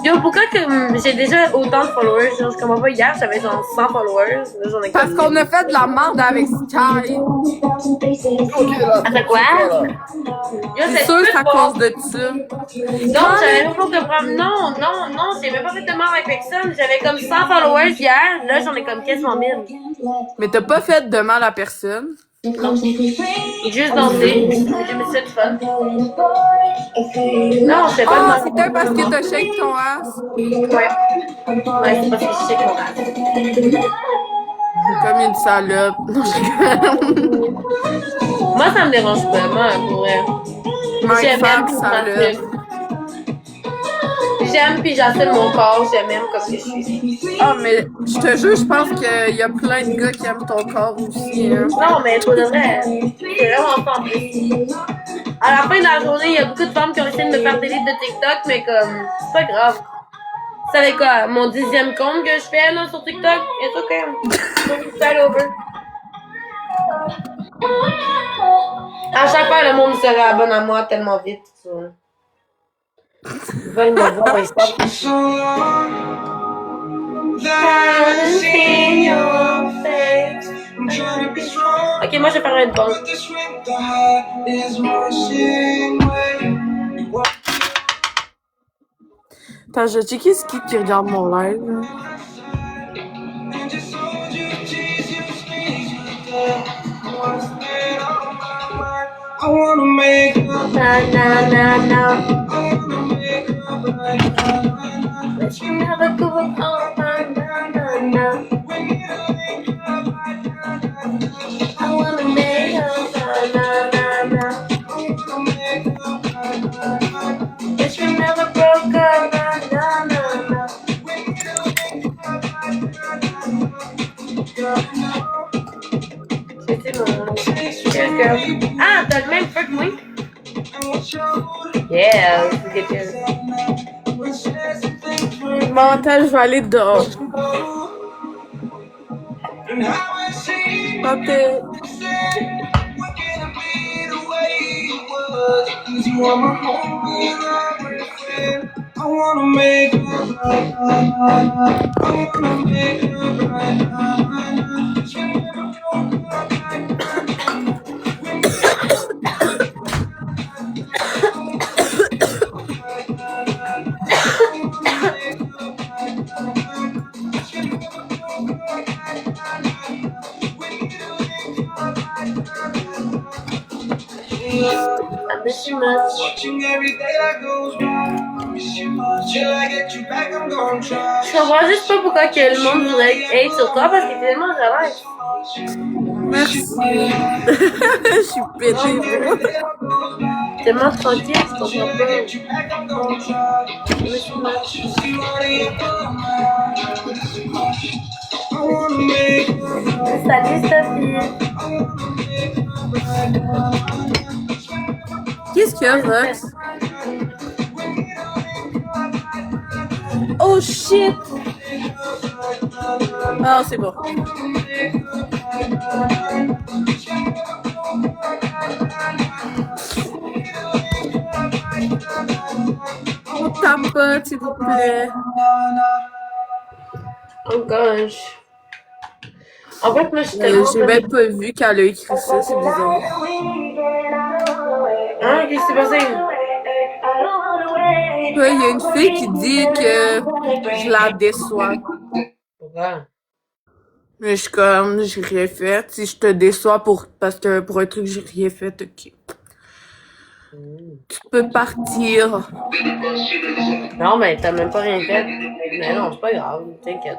Yo, pourquoi que j'ai déjà autant de followers? Genre, je comprends pas, hier, j'avais genre 100 followers. Là, j'en ai Parce qu'on a fait de la merde avec Sky. Attends, quoi? Yo, C'est sûr que c'est à cause de ça. Non, j'avais même pas comprendre. Non, j'ai même pas fait de mort avec personne. J'avais comme 100 followers hier. Là, j'en ai comme quasiment 1000. Mais t'as pas fait de mal à personne. Juste dansé. J'ai mis ça de fun. Non, je fais pas de Ah, mal. c'est peut-être parce que t'as shake ton ass. Ouais. Ouais, c'est parce que je sais qu'on a. Comme une salope. Non, je Moi, ça me dérange pas, moi, pour vrai. Mike J'aime Fab, puis je salope. m'assume. J'aime puis j'assume mon corps, j'aime comme que je suis. Ah, mais je te jure, je pense qu'il y a plein de gars qui aiment ton corps aussi. Hein. Non, mais pour de vrai, c'est vraiment pas en plus. À la fin de la journée, il y a beaucoup de femmes qui ont essayé de me faire des livres de TikTok, mais comme, c'est pas grave. Vous savez quoi, mon 10e compte que je fais là sur TikTok, it's okay. Start over. À chaque fois, le monde se réabonne à moi tellement vite. Ça. Ils veulent me voir, ils savent. Ok, moi je vais faire une pause. Attends, je vais checker ce qui regarde mon live. I wanna make up, Na. I wanna make up, But you never go on, na. we need to make up, I wanna make up, na. I wanna make up, But you never broke up, na. C'était mon... Cheers, girl. Ah, t'as le même feu que moi? Yeah, c'est good. Mental, je vais aller dehors. Ok. I wanna make up, I wanna make up right I miss you much. watching every day that goes by. Je comprends juste pas pourquoi que le monde voudrait hate sur toi parce que t'es tellement relax. Merci. Je suis pétée, bro. Tellement tranquille, je comprends pas. Salut Sophie. Qu'est-ce qu'il y a, Rox? Oh shit! Ah, c'est bon. On tapote, s'il vous plaît. Oh gosh. En fait, moi, je suis tellement... J'ai même pas vu qu'elle a écrit ça, c'est bizarre. Hein, qu'est-ce qui s'est passé? Ouais, il y a une fille qui dit que je la déçois. Pourquoi? Mais je suis comme, j'ai rien fait. Si je te déçois parce que pour un truc, j'ai rien fait, ok. Tu peux partir. Non, mais t'as même pas rien fait. Mais non, c'est pas grave, t'inquiète.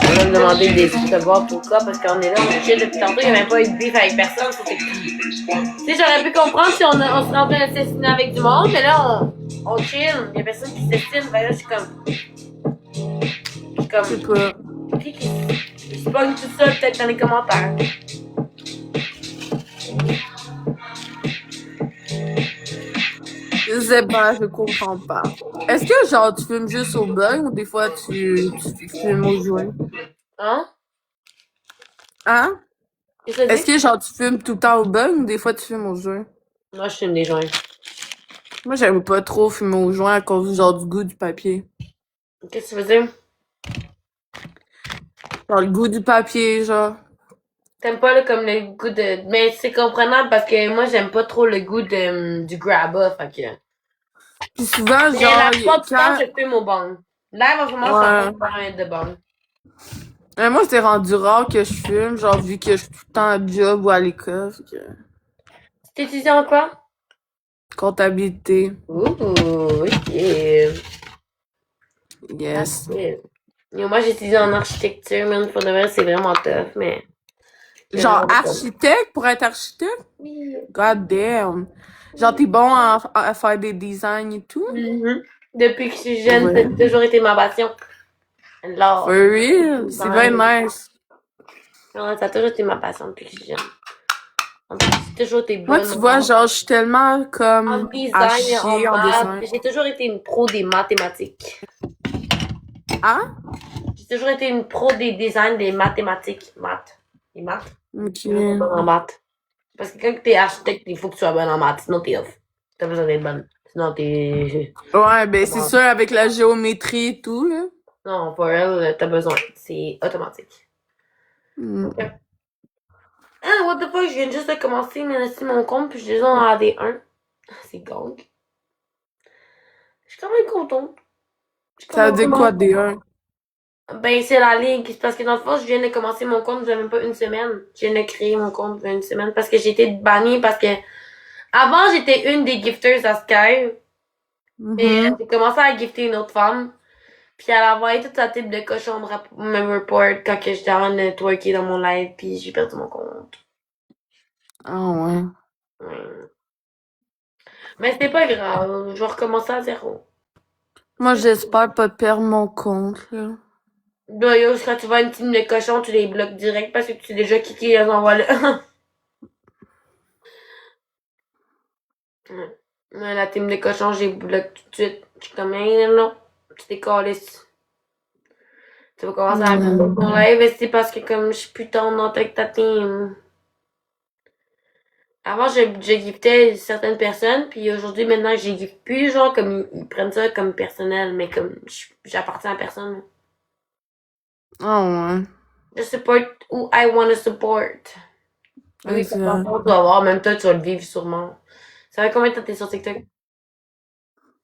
Je vais me demander des savoir pourquoi, parce qu'on est là, on chill depuis tantôt, il n'y a même pas eu de beef avec personne. Tu sais, j'aurais pu comprendre si on serait en train d'assassiner avec du monde, mais là, on chill, il n'y a personne qui s'estime. Ben là, je suis comme. Je sais pas. Je suis pas tout ça, peut-être dans les commentaires. Je sais pas, je comprends pas. Est-ce que genre tu fumes juste au bug ou des fois tu fumes au joint? Hein? Hein? Qu'est-ce que Est-ce tu dis? que genre tu fumes tout le temps au bug ou des fois tu fumes au joint? Moi, je fume des joints. Moi j'aime pas trop fumer au joint à cause genre du goût du papier. Qu'est-ce que tu veux dire? Genre le goût du papier, genre. T'aimes pas là, comme le goût de. Mais c'est comprenable parce que moi, j'aime pas trop le goût du grabba, fait que. Puis souvent, Mais genre, la plupart du temps, quand... je fume au bang. Là, en ce moment, je suis en train de faire un de bang. Moi, c'est rendu rare que je fume, genre, vu que je suis tout le temps à job ou à l'école. Fait que... Tu étudies en quoi? Comptabilité. Ouh, ok. Yes. Et moi, j'étudie en architecture, mais pour de vrai, c'est vraiment tough, mais. Genre, architecte pour être architecte? Oui. God damn. Genre, t'es bon à faire des designs et tout? Depuis que je suis jeune, Ouais. ça a toujours été ma passion. Alors. For real? C'est bien nice. Ouais, ça a toujours été ma passion depuis que je suis jeune. En plus, j'ai toujours été bonne. Moi, tu vois, genre, je suis tellement en comme à design, chier en en dessin. maths. J'ai toujours été une pro des mathématiques. Hein? J'ai toujours été une pro des designs des mathématiques. Maths. Les maths? Ok. Je suis bonne en maths. Parce que quand t'es architecte, il faut que tu sois bonne en maths, sinon t'es off. T'as besoin d'être bonne. Sinon t'es. Ouais, ben, c'est sûr, avec la géométrie et tout, là. Non, for real, t'as besoin. C'est automatique. Mm. Ah, what the fuck, je viens juste de commencer mon compte, puis je suis déjà en AD1. C'est gang. Je suis quand même contente. Ça veut dire quoi, D1? Ben, c'est la ligue. C'est parce que dans le fond, je viens de commencer mon compte, j'avais même pas une semaine. Je viens de créer mon compte il y a une semaine parce que j'ai été bannie parce que avant, j'étais une des gifters à Sky. Et j'ai commencé à gifter une autre femme. Puis elle a envoyé toute sa type de cochon me report quand que j'étais en train de twerker dans mon live, puis j'ai perdu mon compte. Ah ouais. Mais c'est pas grave, je vais recommencer à zéro. Moi, j'espère pas perdre mon compte, là. Là, yo, quand tu vois une team de cochons, tu les bloques direct parce que tu sais déjà qui les envoie là. Mais la team de cochons, j'ai bloqué tout de suite. Je suis comme, non, tu décalisses. Tu vas commencer à faire ton live, et c'est parce que comme je suis plus tendance avec ta team. Avant, je giftais certaines personnes, puis aujourd'hui, maintenant, je gifte plus, genre, comme ils prennent ça comme personnel, mais comme j'appartiens à personne. Ah ouais. Je support who I want to support. Oui, Exact. tu vas voir, même toi, tu vas le vivre sûrement. Ça fait combien de temps que t'es sur TikTok?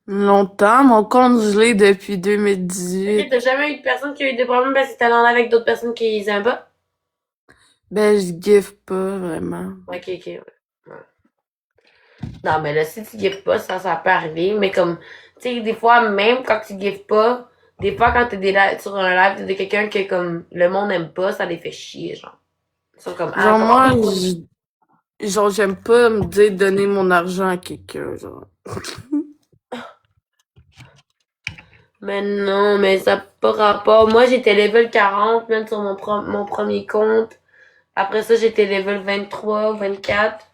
Longtemps, mon compte gelé depuis Ok, 2018. t'as jamais eu de personne qui a eu des problèmes parce que t'es allé en live avec d'autres personnes qui les aiment pas? Ben, je giffe pas, vraiment. Ok, ouais. Non, mais là, si tu giftes pas, ça peut arriver. Mais comme, tu sais, des fois, même quand tu giftes pas, des fois, quand t'es sur un live de quelqu'un que, comme, le monde aime pas, ça les fait chier, genre. Ils sont comme, ah, Genre, moi, comment... genre, j'aime pas me dire donner mon argent à quelqu'un, genre. Mais non, mais ça n'a pas rapport. Moi, j'étais level 40, même sur mon premier compte. Après ça, j'étais level 23, 24.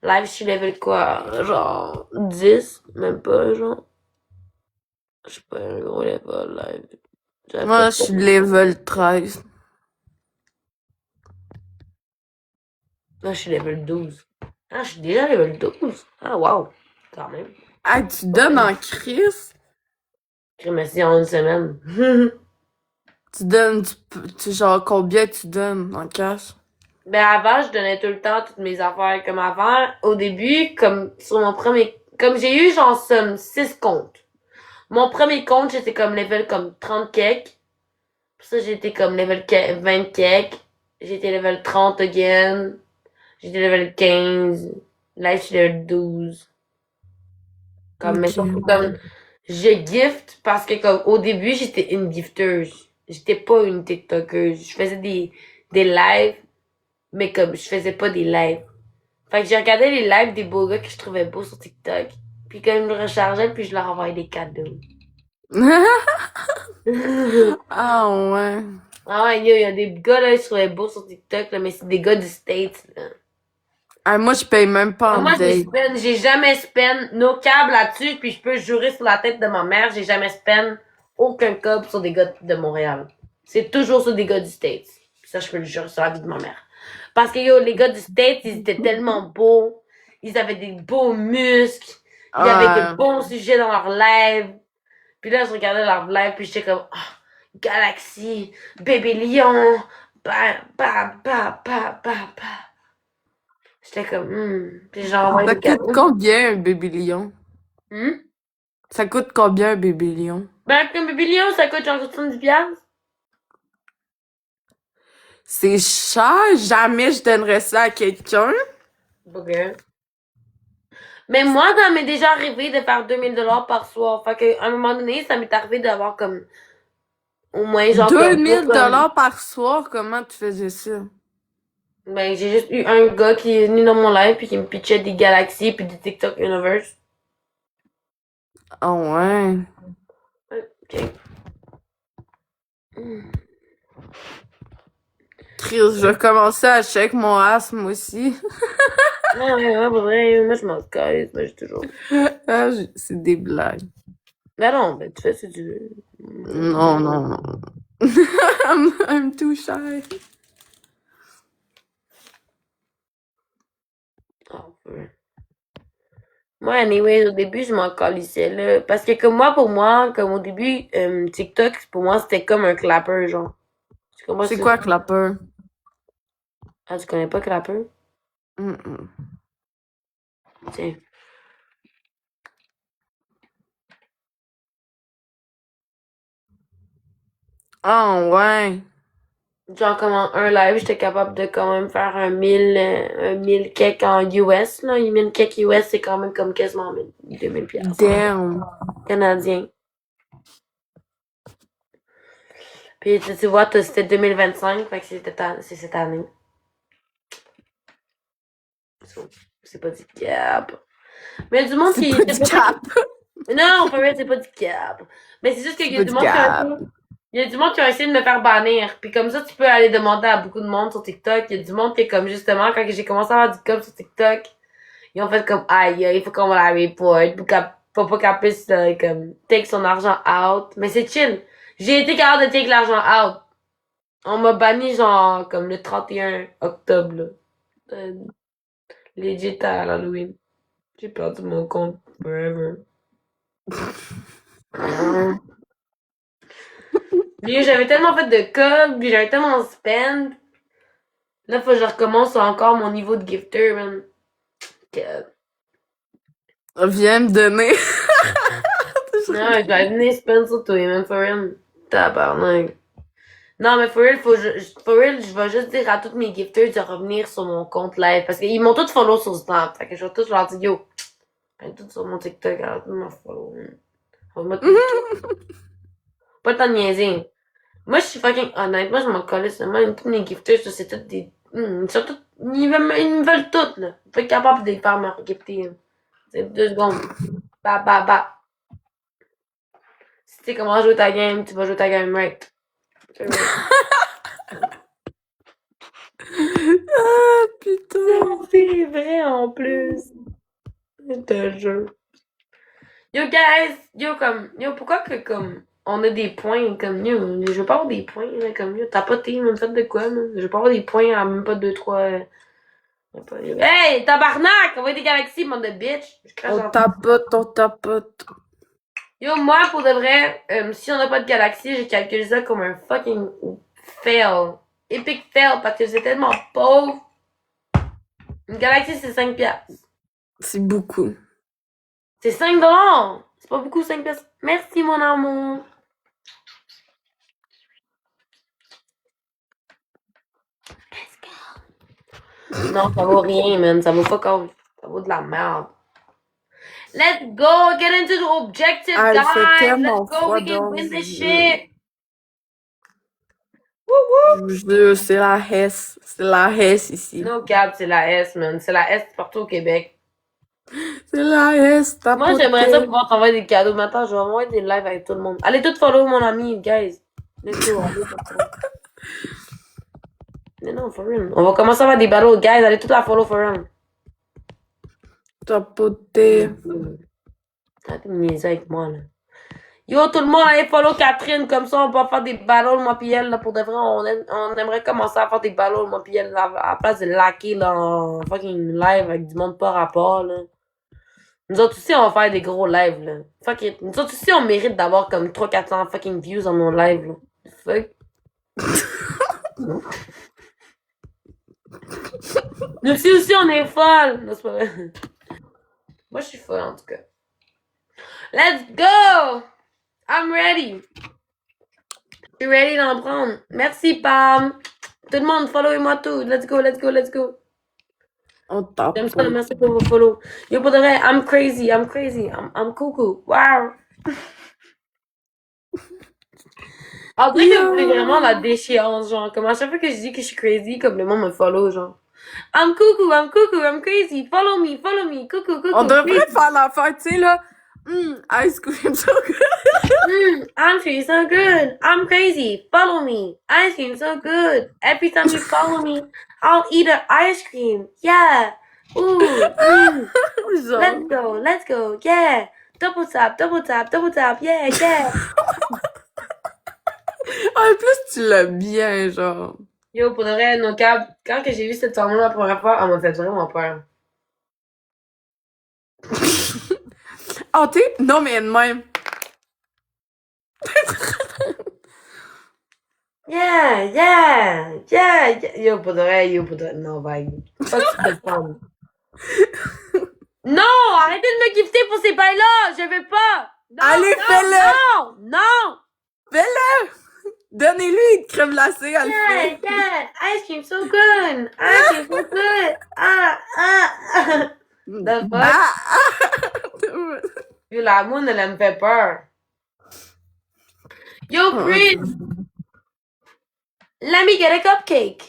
Live, je suis level quoi? Genre 10? Même pas, genre. Je suis pas un gros level live. J'avais Moi, pas je suis level 13. Ah, je suis level 12. Ah, je suis déjà level 12. Ah, wow. Quand même. Ah, tu donnes en crise? Merci en une semaine. Tu donnes, genre, combien tu donnes en cash? Ben, avant, je donnais tout le temps toutes mes affaires. Comme avant, au début, comme sur mon premier, comme j'ai eu genre 6 comptes. Mon premier compte, j'étais comme level comme 30 kek. Puis ça, j'étais comme level 20 kek. J'étais level 30 again. J'étais level 15. Là, je suis level 12. Comme, mais Ok. surtout, comme, je gift parce que, comme, au début, j'étais une gifteuse. J'étais pas une TikTokeuse. Je faisais des lives, mais comme, je faisais pas des lives. Fait que j'ai regardé les lives des beaux gars que je trouvais beaux sur TikTok. Puis quand ils me le rechargeaient, puis je leur envoyais des cadeaux. Ah, ouais. Ah ouais, il y a des gars là, je trouvais beaux sur TikTok, là, mais c'est des gars du States, là. Ah, moi, je paye même pas en Moi, date. j'ai jamais spend nos câbles là-dessus, puis je peux jurer sur la tête de ma mère, j'ai jamais spend aucun câble sur des gars de Montréal. C'est toujours sur des gars du States. Puis ça, je peux le jurer sur la vie de ma mère. Parce que yo, les gars du States, ils étaient tellement beaux. Ils avaient des beaux muscles. Ils avaient de bons sujets dans leur live. Puis là, je regardais leur live, puis j'étais comme, ah, Galaxy, bébé lion, bah, bah, bah, bah, bah, bah. J'étais comme, Puis j'ai envoyé Ça des coûte cadeaux. combien un bébé lion? Hmm? Ça coûte combien un bébé lion? Ben, un bébé lion, ça coûte genre 70$. C'est cher, jamais je donnerais ça à quelqu'un. Ok. Mais moi, ça m'est déjà arrivé de faire 2000$ par soir. Fait qu'à un moment donné, ça m'est arrivé d'avoir comme, au moins genre comme, 2000 $ par soir, comment tu faisais ça? ben, j'ai juste eu un gars qui est venu dans mon live puis qui me pitchait des galaxies puis des TikTok Universe. Ah ouais. Ok. Chris, je vais commencer à check mon asthme aussi. Ouais, pour vrai, moi je m'en casse, mais j'ai toujours. Ah, c'est des blagues. Ben non, ben tu fais ce que tu veux. Non, non, non. I'm too shy. Ah, ouais. Moi, anyway, au début, je m'en calissais, là. Parce que comme moi, pour moi, comme au début, TikTok, pour moi, c'était comme un clapper, genre. Tu comprends C'est ça? quoi Clapper? Ah, tu connais pas clapper? Mm-mm. Tiens. Ah ouais. Genre, comme en un live, j'étais capable de quand même faire un 1000 kek en US, là. 1000 kek US, c'est quand même comme quasiment 2000$ Damn. canadiens. Puis, tu vois, c'était 2025, fait que c'est cette année. C'est pas du cap. Mais il y a du monde C'est qui... pas du cap. Non, for real, c'est pas du cap. Mais c'est juste qu'il y a C'est du pas monde du qui a cap. essayé... Il y a du monde qui a essayé de me faire bannir. Puis comme ça, tu peux aller demander à beaucoup de monde sur TikTok. Il y a du monde qui est comme, justement, quand j'ai commencé à avoir du cap sur TikTok, ils ont fait comme, aïe, il faut qu'on la report pour pas qu'elle puisse, comme, take son argent out. Mais c'est chill. J'ai été capable de take l'argent out. On m'a banni, genre, comme le 31 octobre, là. Legit à Halloween. J'ai perdu mon compte forever. Puis j'avais tellement fait de cob, puis j'avais tellement spend. Là, faut que je recommence encore mon niveau de gifter, man. Que- Viens me donner. Non, je vais venir spend sur toi, man, for real. Tabarnak. Non, mais for real, je vais juste dire à toutes mes gifters de revenir sur mon compte live. Parce qu'ils m'ont tous follow sur Snap. Fait que je vais tous leur dire, yo, Elle est toute sur mon TikTok, elle a tout ma follow. On va mettre pas tant de niaiser. Moi, je suis fucking honnête. Moi, je m'en collais seulement. Tous mes gifters, c'est toutes des... ils sont tous... Ils me veulent toutes, là. Faut être capable de les faire me gifter. C'est 2 secondes. Bah. Si tu sais comment jouer ta game, tu vas jouer ta game right. C'est vrai. Ah, putain. C'est vrai, en plus. Je te jure. Yo, guys! Yo, pourquoi que, comme... On a des points, comme, yo, je veux pas avoir des points, là, comme, yo, t'as pas tes, même fait de quoi, man? Je veux pas avoir des points à même pas 2, 3... Hey, tabarnak! On va des galaxies, monde de bitch! Je crache On en- tapote. Yo, moi, pour de vrai, si on n'a pas de galaxie, j'ai calculé ça comme un fucking fail. Epic fail, parce que c'est tellement pauvre. Une galaxie, c'est 5 piastres. C'est beaucoup. C'est 5 $! C'est pas beaucoup, 5 piastres. Merci, mon amour. Non, ça vaut rien, man. Ça vaut fuck all. Ça vaut de la merde. Let's go! Get into the objective, Ah, il fait guys! tellement Let's go! froid We can dehors, win this je- shit! Woo woo! Je veux, c'est la Hesse. C'est la Hesse ici. No cap, c'est la S, man. C'est la S partout au Québec. C'est la Hesse, Moi, j'aimerais ça pouvoir t'envoyer des cadeaux. Mais attends, je vais envoyer des lives avec tout le monde. Allez, tout follow mon ami, guys. Let's go. Allez, follow. Mais non, for real. On va commencer à faire des battles, guys. Allez, tout la follow for real. Tapoter. Arrêtez de niaiser avec moi, là. Yo, tout le monde, allez follow Catherine. Comme ça, on peut faire des battles, moi pis elle, là. Pour de vrai, on aimerait commencer à faire des battles, moi pis elle, là, à la place de laquer, là, en fucking live avec du monde pas rapport, là. Nous autres aussi, on va faire des gros lives, là. Fuck it. Nous autres aussi, on mérite d'avoir comme 300-400 fucking views dans nos lives, là. Fuck. Nous aussi, on est folles. Non, c'est pas vrai. Moi, je suis folle, en tout cas. Let's go! I'm ready. Je suis ready d'en prendre. Merci, Pam. Tout le monde, followez-moi tout. Let's go. On tape. J'aime ça, merci pour vos follow. Yo, pour de vrai, I'm crazy. I'm cuckoo. Wow. En vrai, que vous voulez vraiment la déchéance, genre. Comme à chaque fois que je dis que je suis crazy, comme le monde me follow, genre. I'm cuckoo, I'm crazy. Follow me. Cuckoo. On devrait crazy. faire l'affaire, tu sais, là. Ice cream so good. I'm feeling so good. I'm crazy. Follow me. Ice cream so good. Every time you follow me, I'll eat an ice cream. Yeah. Ooh. Genre. Let's go. Yeah. Double tap. Yeah. En plus, tu l'as bien, genre. Yo, pour de vrai, no cap, quand que j'ai vu cette formule la première fois, elle m'a fait vraiment peur. Ah, tu sais, non, mais de même. Yeah. Yo, pour de vrai, non, bye. Pas que tu te femme. Non, arrêtez de me gifter pour ces bails-là, je veux pas. Non, Allez, fais-le. Non. Fais-le! Donnez-lui une crème glacée, elle le fait. Yeah, ice cream so good. The fuck? Ah! Yo, la moune, elle me fait peur. Yo, Chris! Let me get a cupcake.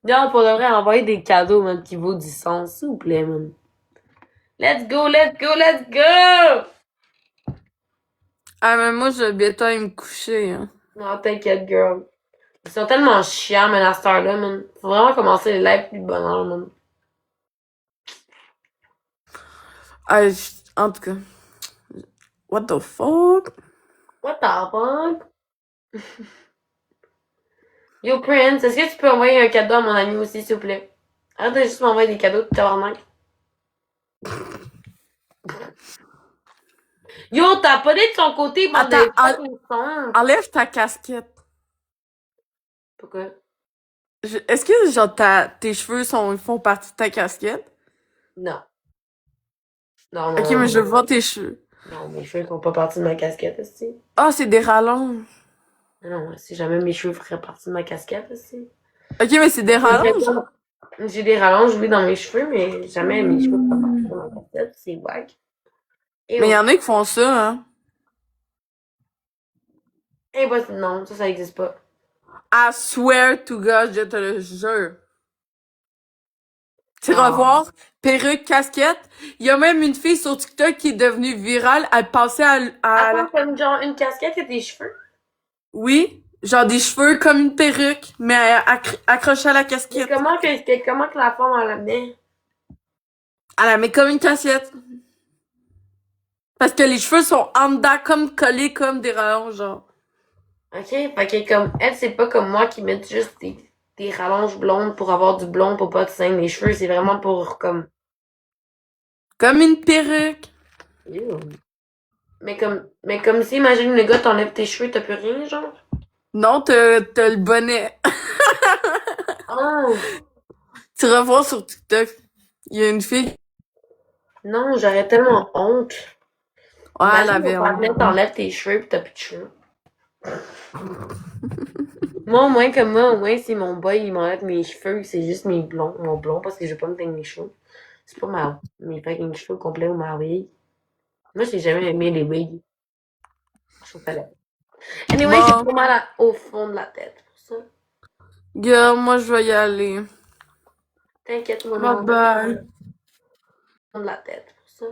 Non, pour de vrai, envoyer des cadeaux, man, qui vaut du sens, s'il vous plaît, man. Let's go! Ah, mais moi, je vais bientôt aller me coucher, hein. Non, t'inquiète, girl. Ils sont tellement chiants, man, à cette heure-là, man. Faut vraiment commencer les lives plus de bonheur, man. Ah, en tout cas. What the fuck? What the fuck? Yo, Prince, est-ce que tu peux envoyer un cadeau à mon ami aussi, s'il vous plaît? Arrête de juste m'envoyer des cadeaux, tabarnak. Yo, t'as pas dit de son côté, bande de Attends, fucking sons. Enlève ta casquette. Pourquoi? Est-ce que, genre, tes cheveux font partie de ta casquette? Non. Non, Ok, mais je veux voir tes cheveux. Non, mes cheveux font pas partie de ma casquette, aussi. Ah, c'est des rallonges. Non, si jamais mes cheveux feraient partie de ma casquette, aussi. Ok, mais c'est des rallonges. J'ai des rallonges, oui, dans mes cheveux, mais jamais mes cheveux comme sur ma casquette, c'est wack. Et Mais il y en a qui font ça, hein. impossible, non, ça existe pas. I swear to God, je te le jure. Tu Ah. revoir, perruque, casquette. Il y a même une fille sur TikTok qui est devenue virale. Elle passait Attends, comme genre une casquette et des cheveux? Oui, genre des cheveux comme une perruque, mais accrochée à la Mais casquette. comment que la femme elle la met? Elle la met comme une casquette. Parce que les cheveux sont en dedans, comme collés comme des rallonges, genre. Ok, fait que comme elle, c'est pas comme moi qui met juste des rallonges blondes pour avoir du blond pour pas te saigner les cheveux, c'est vraiment pour comme. Comme une perruque. Ew. Mais comme si, imagine le gars t'enlève tes cheveux, t'as plus rien, genre. Non, t'as le bonnet. Oh! Tu revois sur TikTok. Il y a une fille. Non, j'aurais tellement honte. Ouais, elle Imagine avait ton partenaire honte. t'enlève tes cheveux pis t'as plus de cheveux. Moi, au moins, si mon boy, il m'enlève mes cheveux, c'est juste mon blond, parce que je veux pas me teindre mes cheveux. C'est pas mes fucking cheveux complets ou ma wig. Moi, j'ai jamais aimé les wigs. Je trouve ça laid. Anyway, j'ai Bon, trop mal au fond de la tête pour ça. gars, moi je vais y aller. T'inquiète, moi Bye non, au bye. fond de la tête pour ça.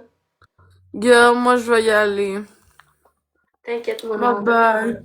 Gars, moi je vais y aller. T'inquiète, moi Bye non. bye.